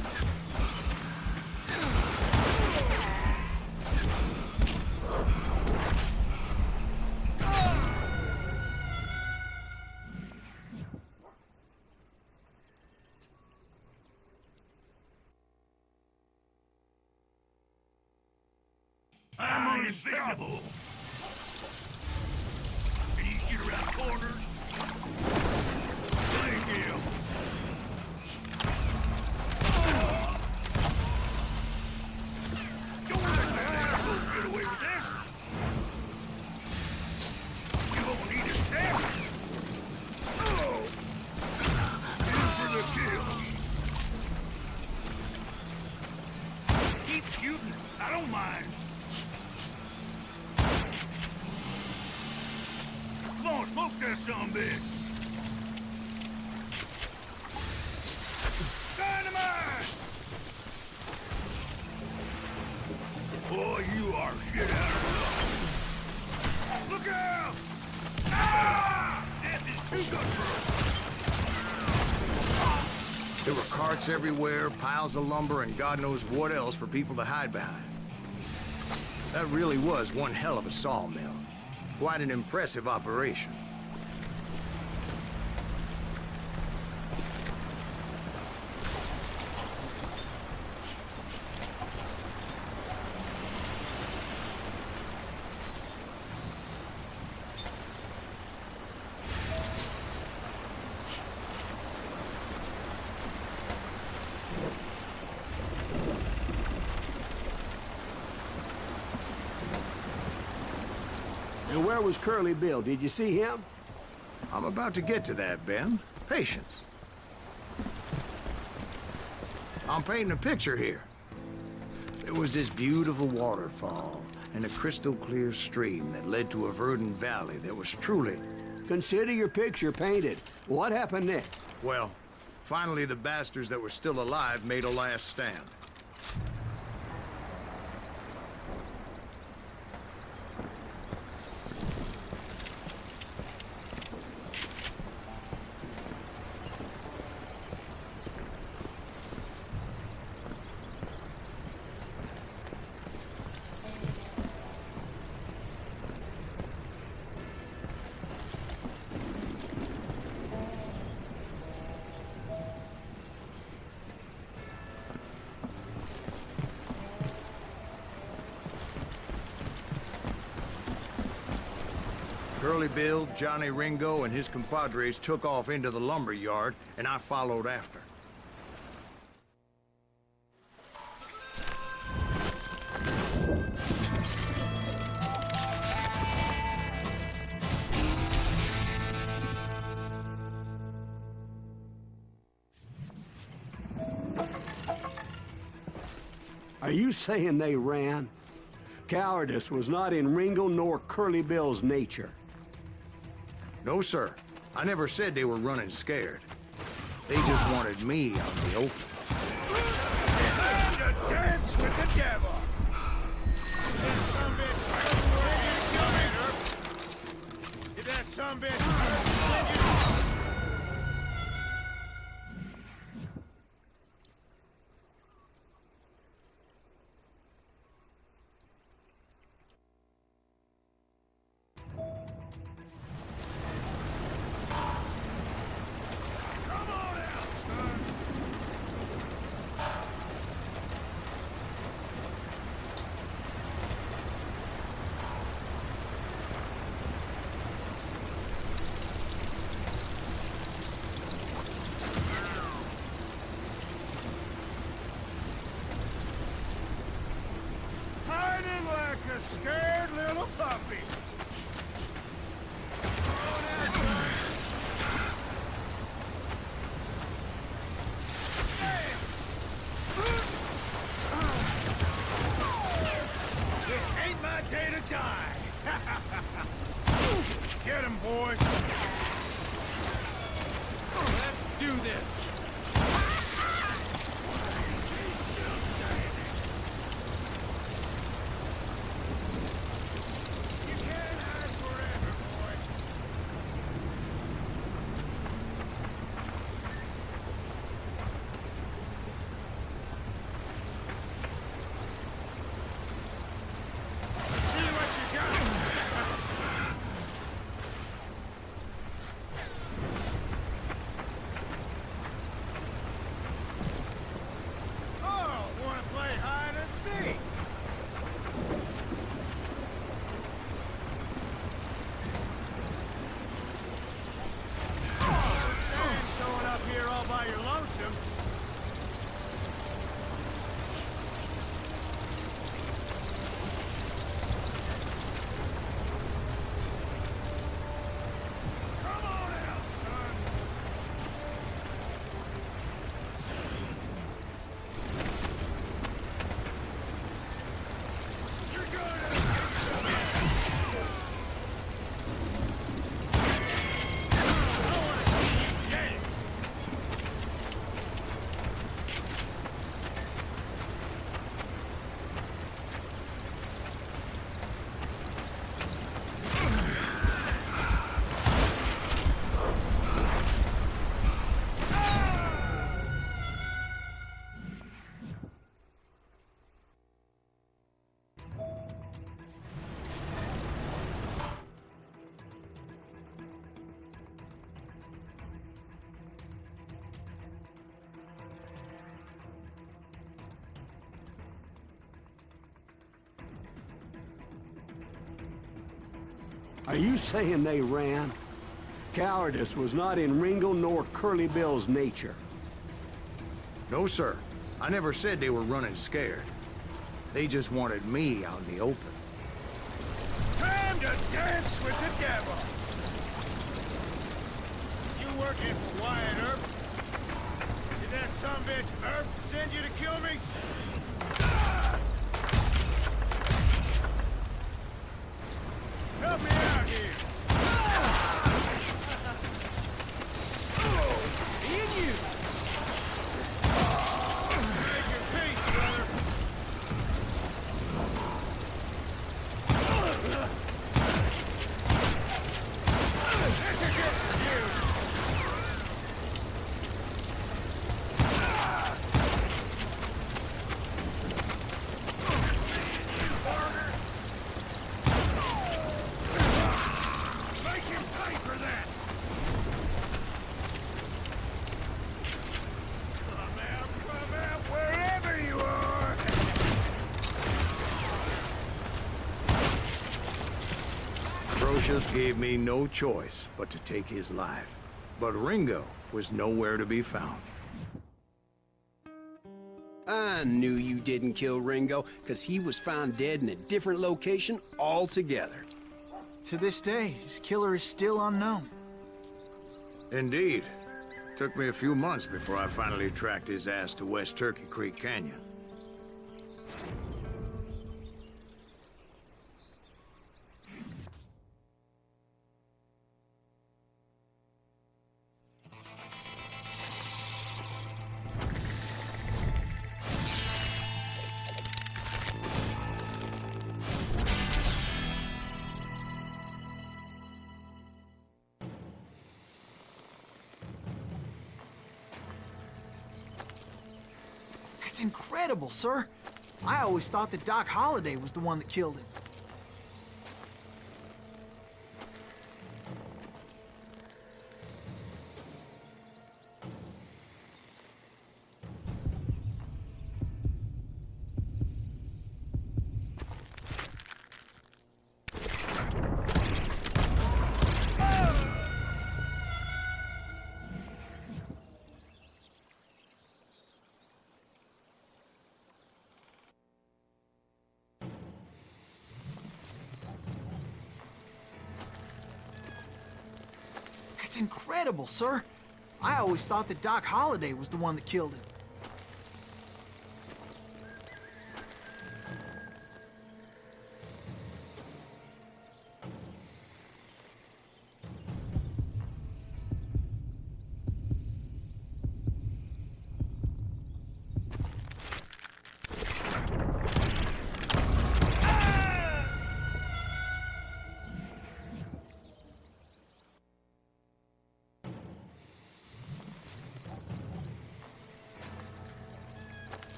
invisible. Can you shoot around corners? Thank you. Don't let that asshole get away with this. You won't need a tap. Oh! In for the kill. Keep shooting. I don't mind. Come on, smoke that sumbitch. Dynamite! Boy, you are shit out of luck. Look out! Ah! Death is too good for us. There were carts everywhere, piles of lumber, and God knows what else for people to hide behind. That really was one hell of a sawmill. Quite an impressive operation. And where was Curly Bill? Did you see him? I'm about to get to that, Ben. Patience. I'm painting a picture here. There was this beautiful waterfall and a crystal clear stream that led to a verdant valley that was truly... Consider your picture painted. What happened next? Well, finally the bastards that were still alive made a last stand. Curly Bill, Johnny Ringo, and his compadres took off into the lumber yard, and I followed after. Are you saying they ran? Cowardice was not in Ringo nor Curly Bill's nature. No, sir. I never said they were running scared. They just wanted me out in the open. Time to dance with the devil! That sumbitch! Get that sumbitch! Hiding like a scared little puppy. Oh, now, son. This ain't my day to die. Get him, boys. Let's do this. You can't hide forever, boy. Let's see what you got. Are you saying they ran? Cowardice was not in Ringo nor Curly Bill's nature. No, sir. I never said they were running scared. They just wanted me out in the open. Time to dance with the devil! You working for Wyatt Earp? Did that sumbitch Earp send you to kill me? Help me out here! Me and you! Make your peace, brother! This is it for you! Make him pay for that! Come out, wherever you are! Brocious gave me no choice but to take his life. But Ringo was nowhere to be found. I knew you didn't kill Ringo, because he was found dead in a different location altogether. To this day, his killer is still unknown. Indeed. Took me a few months before I finally tracked his ass to West Turkey Creek Canyon. That's incredible, sir. I always thought that Doc Holliday was the one that killed him. That's incredible, sir. I always thought that Doc Holliday was the one that killed him.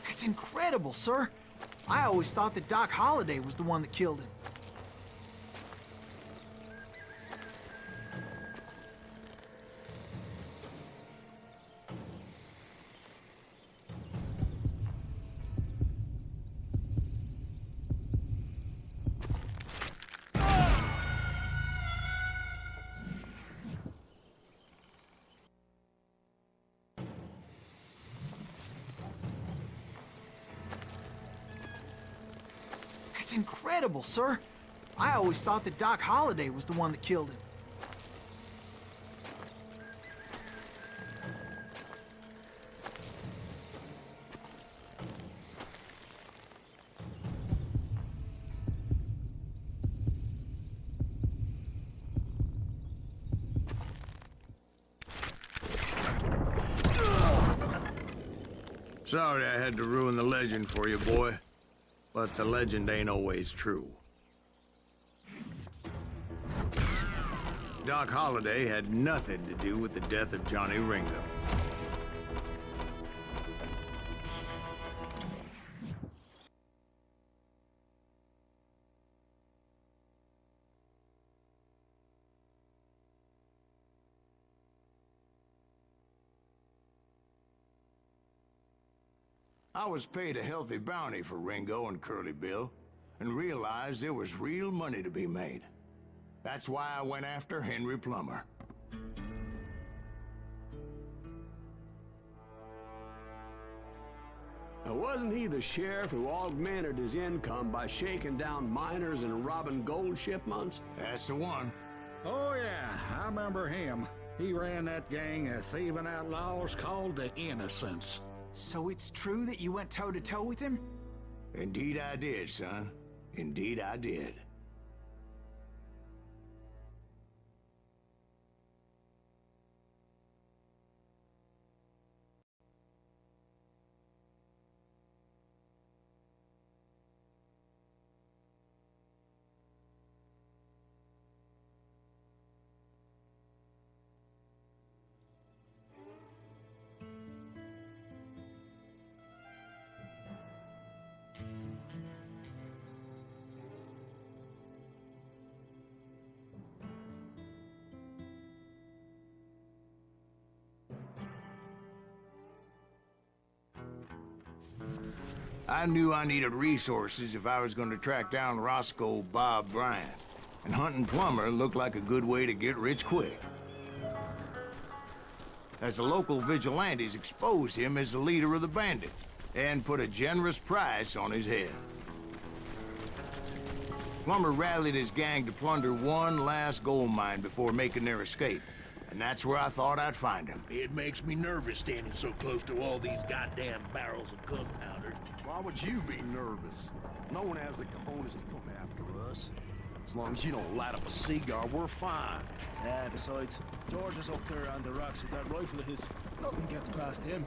That's incredible, sir. I always thought that Doc Holliday was the one that killed him. That's incredible, sir. I always thought that Doc Holliday was the one that killed him. Sorry I had to ruin the legend for you, boy. But the legend ain't always true. Doc Holliday had nothing to do with the death of Johnny Ringo. I was paid a healthy bounty for Ringo and Curly Bill, and realized there was real money to be made. That's why I went after Henry Plummer. Now, wasn't he the sheriff who augmented his income by shaking down miners and robbing gold shipments? That's the one. Oh, yeah, I remember him. He ran that gang of thieving outlaws called the Innocents. So it's true that you went toe-to-toe with him? Indeed I did, son. Indeed I did. I knew I needed resources if I was going to track down Roscoe Bob Bryant, and hunting Plummer looked like a good way to get rich quick. As the local vigilantes exposed him as the leader of the bandits, and put a generous price on his head. Plummer rallied his gang to plunder one last gold mine before making their escape, and that's where I thought I'd find him. It makes me nervous standing so close to all these goddamn barrels of gunpowder. Why would you be nervous? No one has the cojones to come after us. As long as you don't light up a cigar, we're fine. Yeah, besides, George is up there on the rocks with that rifle of his. Nothing gets past him.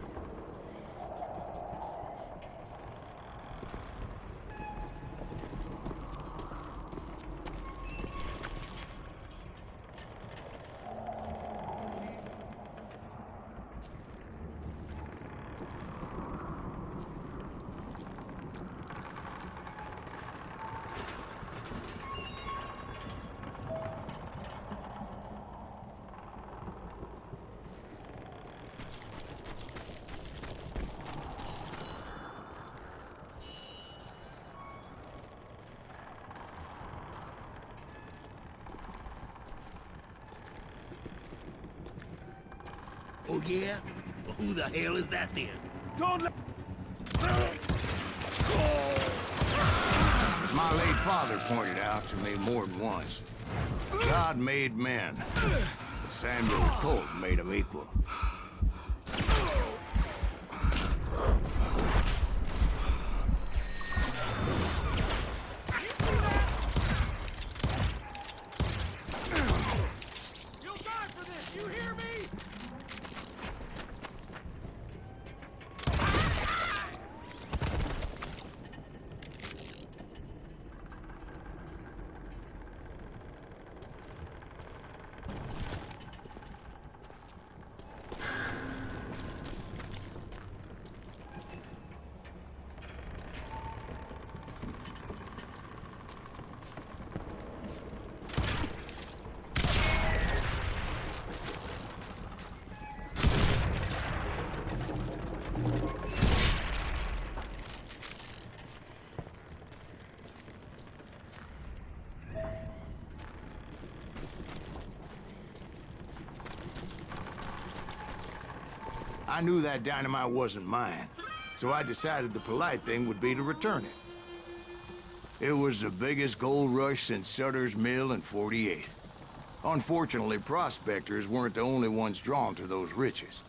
Oh, yeah? Well, who the hell is that then? Don't let... As my late father pointed out to me more than once, God made men, but Samuel Colt made them equal. You'll die for this, you hear me? I knew that dynamite wasn't mine, so I decided the polite thing would be to return it. It was the biggest gold rush since Sutter's Mill in '48. Unfortunately, prospectors weren't the only ones drawn to those riches.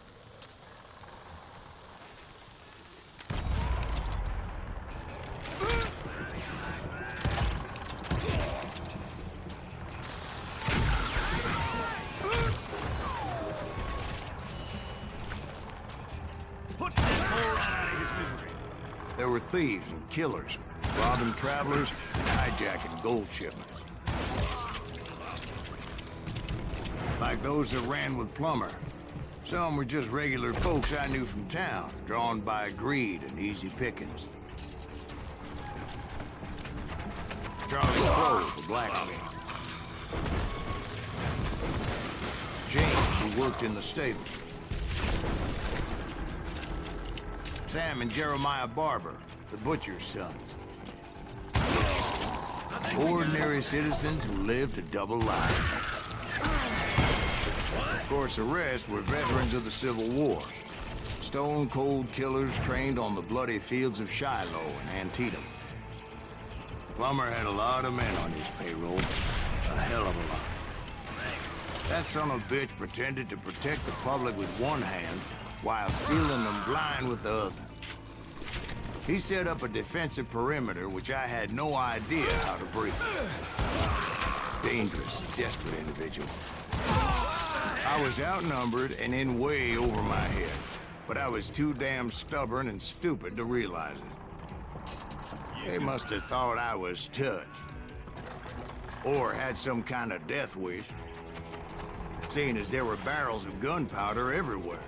There were thieves and killers, robbing travelers and hijacking gold shipments. Like those that ran with Plummer. Some were just regular folks I knew from town, drawn by greed and easy pickings. Charlie Crowe, the blacksmith. James, who worked in the stables. Sam and Jeremiah Barber, the butcher's sons. I Ordinary citizens who lived a double life. Of course, the rest were veterans of the Civil War. Stone-cold killers trained on the bloody fields of Shiloh and Antietam. Plummer had a lot of men on his payroll. A hell of a lot. That son of a bitch pretended to protect the public with one hand while stealing them blind with the other. He set up a defensive perimeter which I had no idea how to breach. Dangerous, desperate individual. I was outnumbered and in way over my head, but I was too damn stubborn and stupid to realize it. They must have thought I was touched. Or had some kind of death wish, seeing as there were barrels of gunpowder everywhere.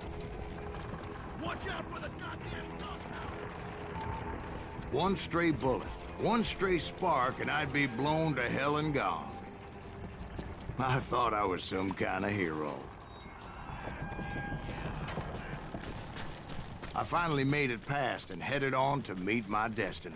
Watch out for the goddamn gunpowder! One stray bullet, one stray spark, and I'd be blown to hell and gone. I thought I was some kind of hero. I finally made it past and headed on to meet my destiny.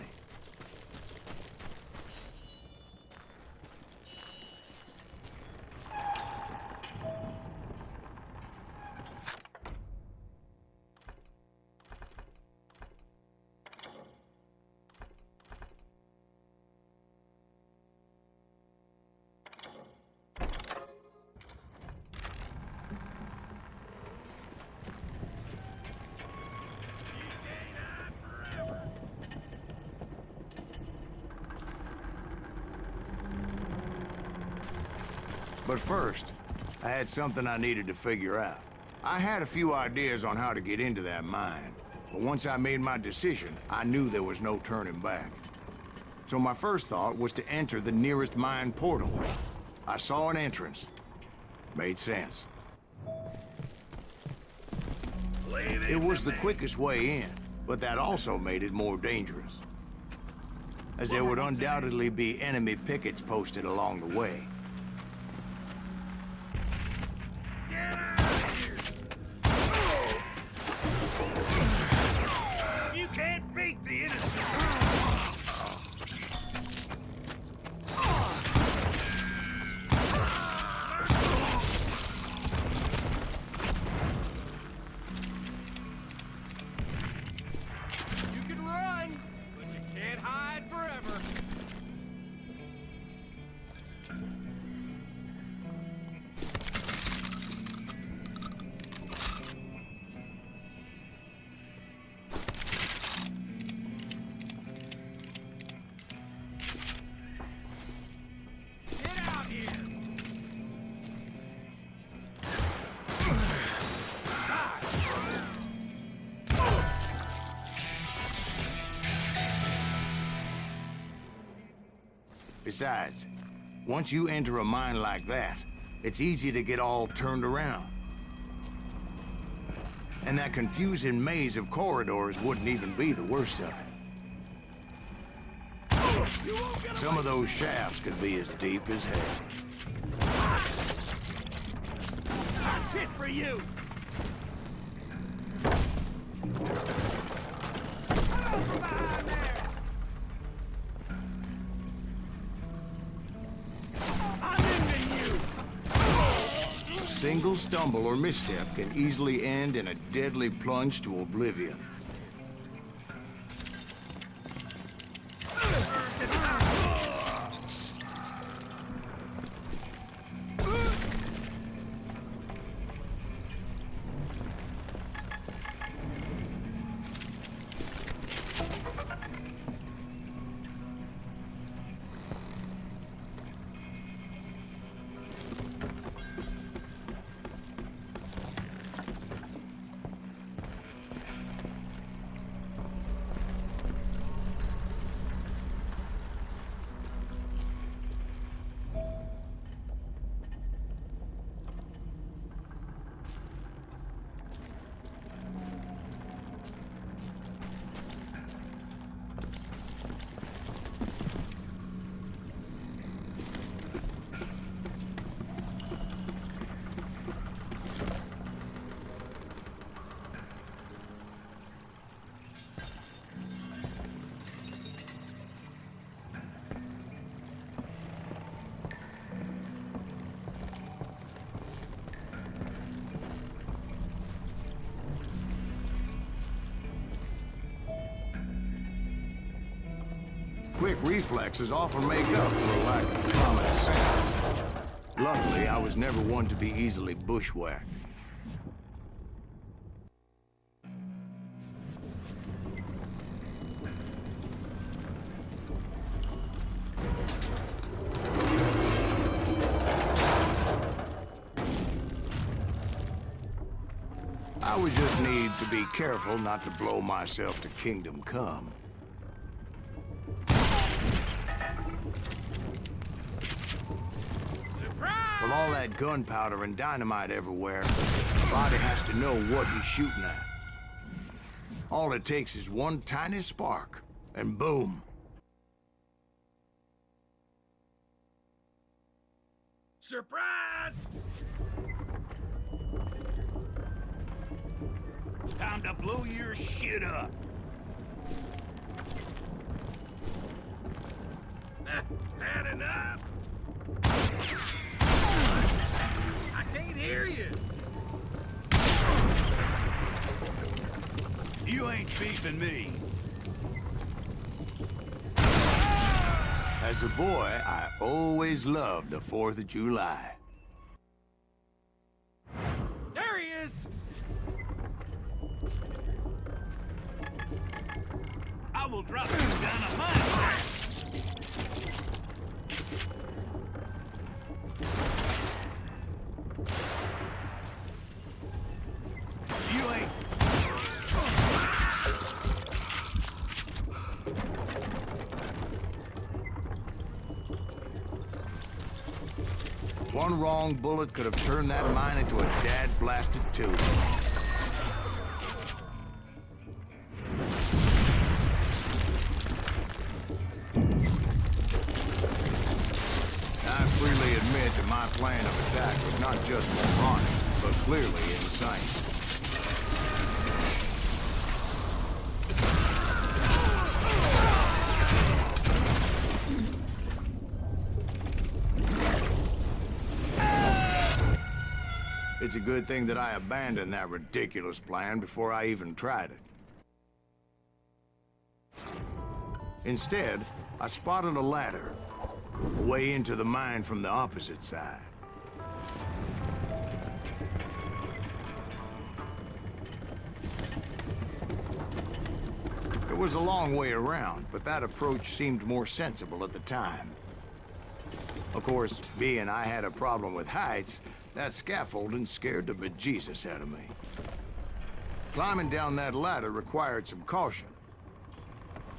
But first, I had something I needed to figure out. I had a few ideas on how to get into that mine, but once I made my decision, I knew there was no turning back. So my first thought was to enter the nearest mine portal. I saw an entrance. Made sense. It was the quickest way in, but that also made it more dangerous, as there would undoubtedly be enemy pickets posted along the way. You can't beat the innocent! You can run, but you can't hide forever. Get out here! Besides, once you enter a mine like that, it's easy to get all turned around. And that confusing maze of corridors wouldn't even be the worst of it. Some of those shafts could be as deep as hell. That's it for you! I'm ending you! A single stumble or misstep can easily end in a deadly plunge to oblivion. Quick reflexes often make up for a lack of common sense. Luckily, I was never one to be easily bushwhacked. I would just need to be careful not to blow myself to Kingdom Come. With all that gunpowder and dynamite everywhere, the body has to know what he's shooting at. All it takes is one tiny spark, and boom. Surprise! Time to blow your shit up. Had enough? I can't hear you. You ain't beefing me. As a boy, I always loved the 4th of July. There he is! I will drop you down a mine. You ain't... One wrong bullet could have turned that mine into a dad-blasted tube. I freely admit that my plan of attack was not just moronic, but clearly insane. It's a good thing that I abandoned that ridiculous plan before I even tried it. Instead, I spotted a ladder, way into the mine from the opposite side. It was a long way around, but that approach seemed more sensible at the time. Of course, being I had a problem with heights, that scaffolding scared the bejesus out of me. Climbing down that ladder required some caution.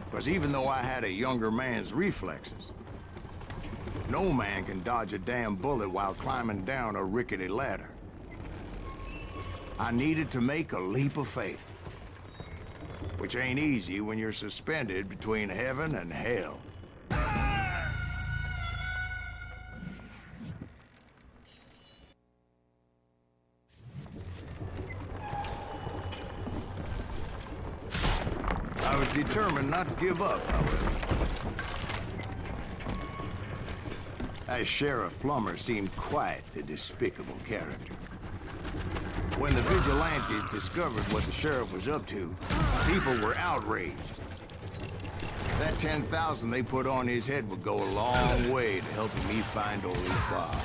Because even though I had a younger man's reflexes, no man can dodge a damn bullet while climbing down a rickety ladder. I needed to make a leap of faith, which ain't easy when you're suspended between heaven and hell. I was determined not to give up, however. As Sheriff Plummer seemed quite the despicable character. When the vigilantes discovered what the sheriff was up to, people were outraged. That 10,000 they put on his head would go a long way to helping me find old Bob.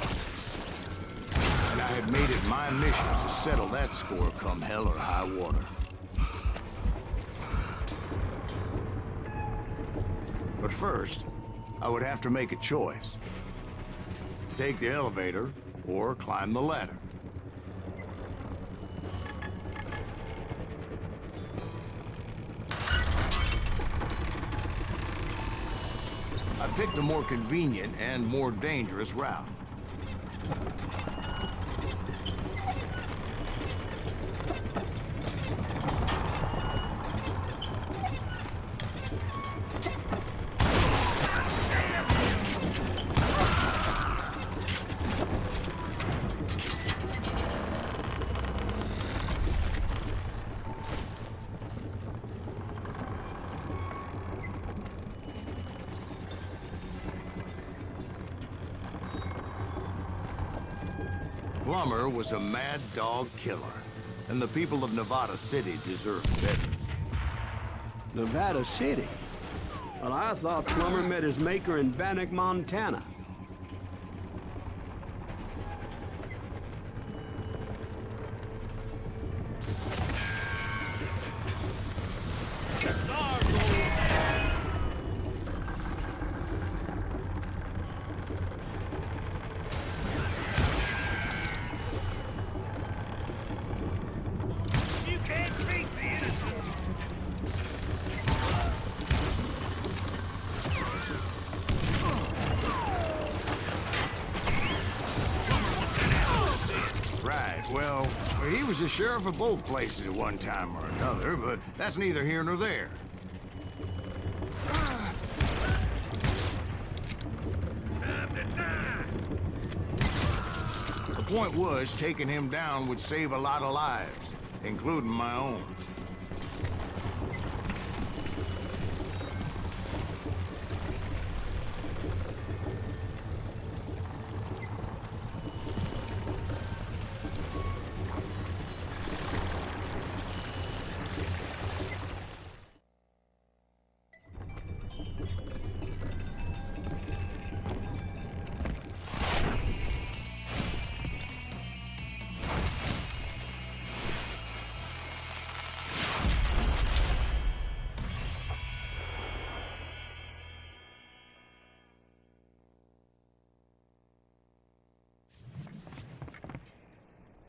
And I had made it my mission to settle that score come hell or high water. But first, I would have to make a choice. Take the elevator or climb the ladder. I picked the more convenient and more dangerous route. Plummer was a mad dog killer, and the people of Nevada City deserved better. Nevada City? Well, I thought Plummer met his maker in Bannock, Montana. You can't treat the innocents. Right, well, he was the sheriff of both places at one time or another, but that's neither here nor there. Time to die. The point was, taking him down would save a lot of lives, including my own.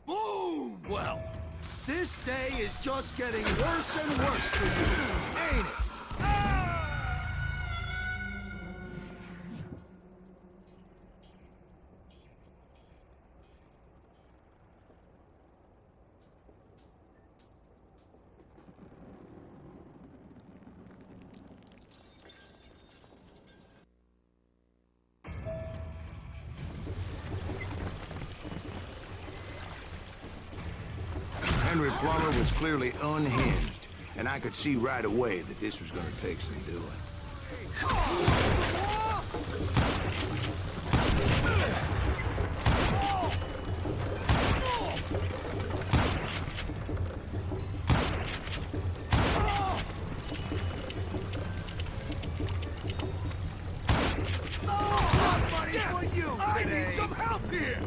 Boom! Well, this day is just getting worse and worse for you, ain't it? Henry Plummer was clearly unhinged, and I could see right away that this was gonna take some doing. I need some help here!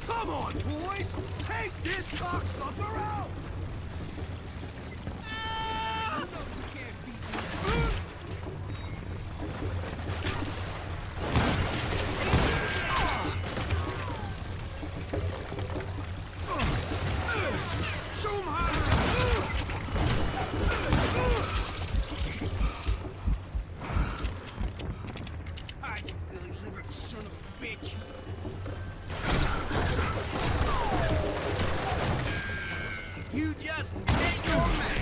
Come on, boys! Take this cocksucker out! You just hit your man.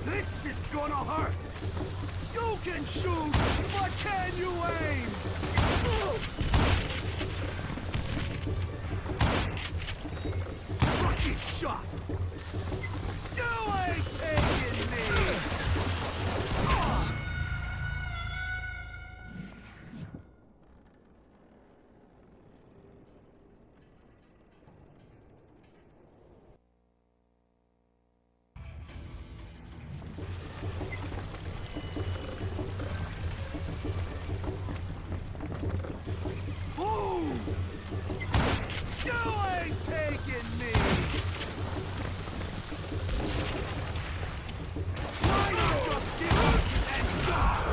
This is gonna hurt! You can shoot, but can you aim? Lucky shot! You ain't taking me! Boom! You ain't taking me! Why not just give up and die?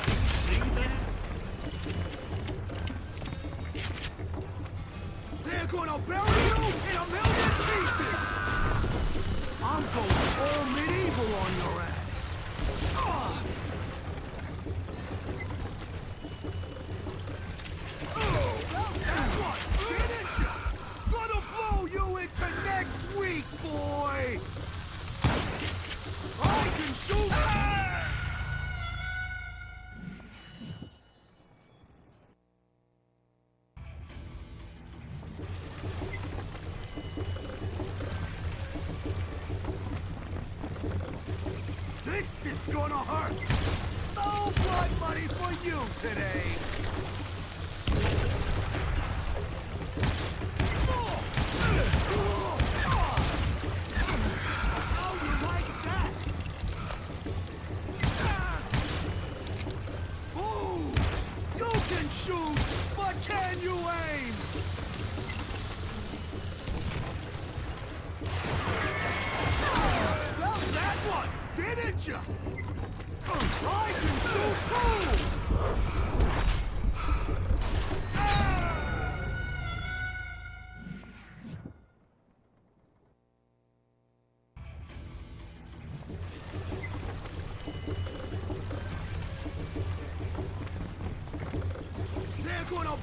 You see that? They're gonna bury you in a million pieces! I'm going all medieval on your ass! What? Didn't you? Gonna blow you into next week, boy! I can shoot! This is gonna hurt! No blood money for you today!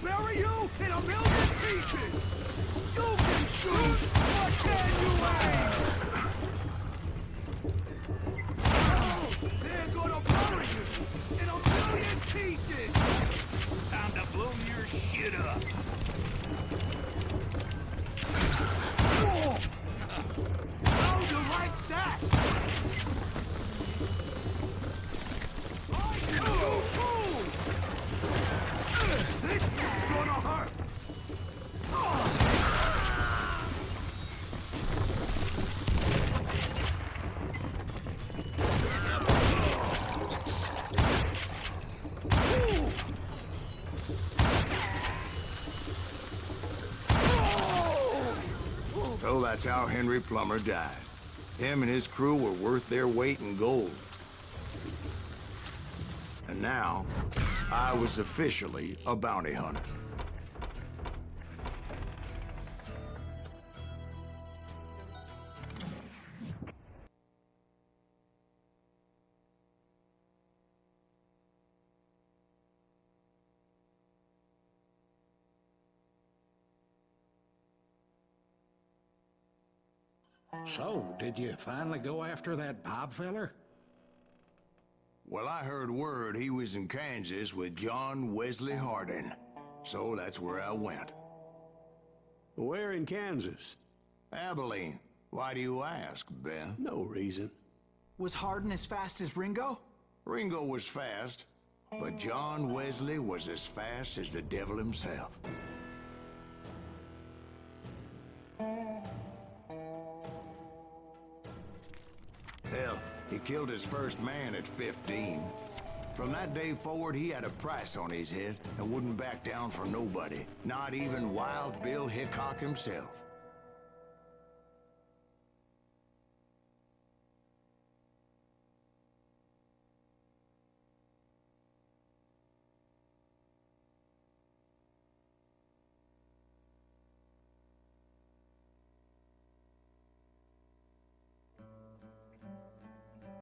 bury you in a million pieces! You can shoot, but can you aim? They're gonna bury you in a million pieces! Time to blow your shit up. How you like that? I can shoot too! This is gonna hurt! So that's how Henry Plummer died. Him and his crew were worth their weight in gold. And now, I was officially a bounty hunter. So, did you finally go after that Bob feller? Well, I heard word he was in Kansas with John Wesley Hardin. So that's where I went. Where in Kansas? Abilene. Why do you ask, Ben? No reason. Was Hardin as fast as Ringo? Ringo was fast, but John Wesley was as fast as the devil himself. Hell, he killed his first man at 15. From that day forward, he had a price on his head and wouldn't back down for nobody, not even Wild Bill Hickok himself.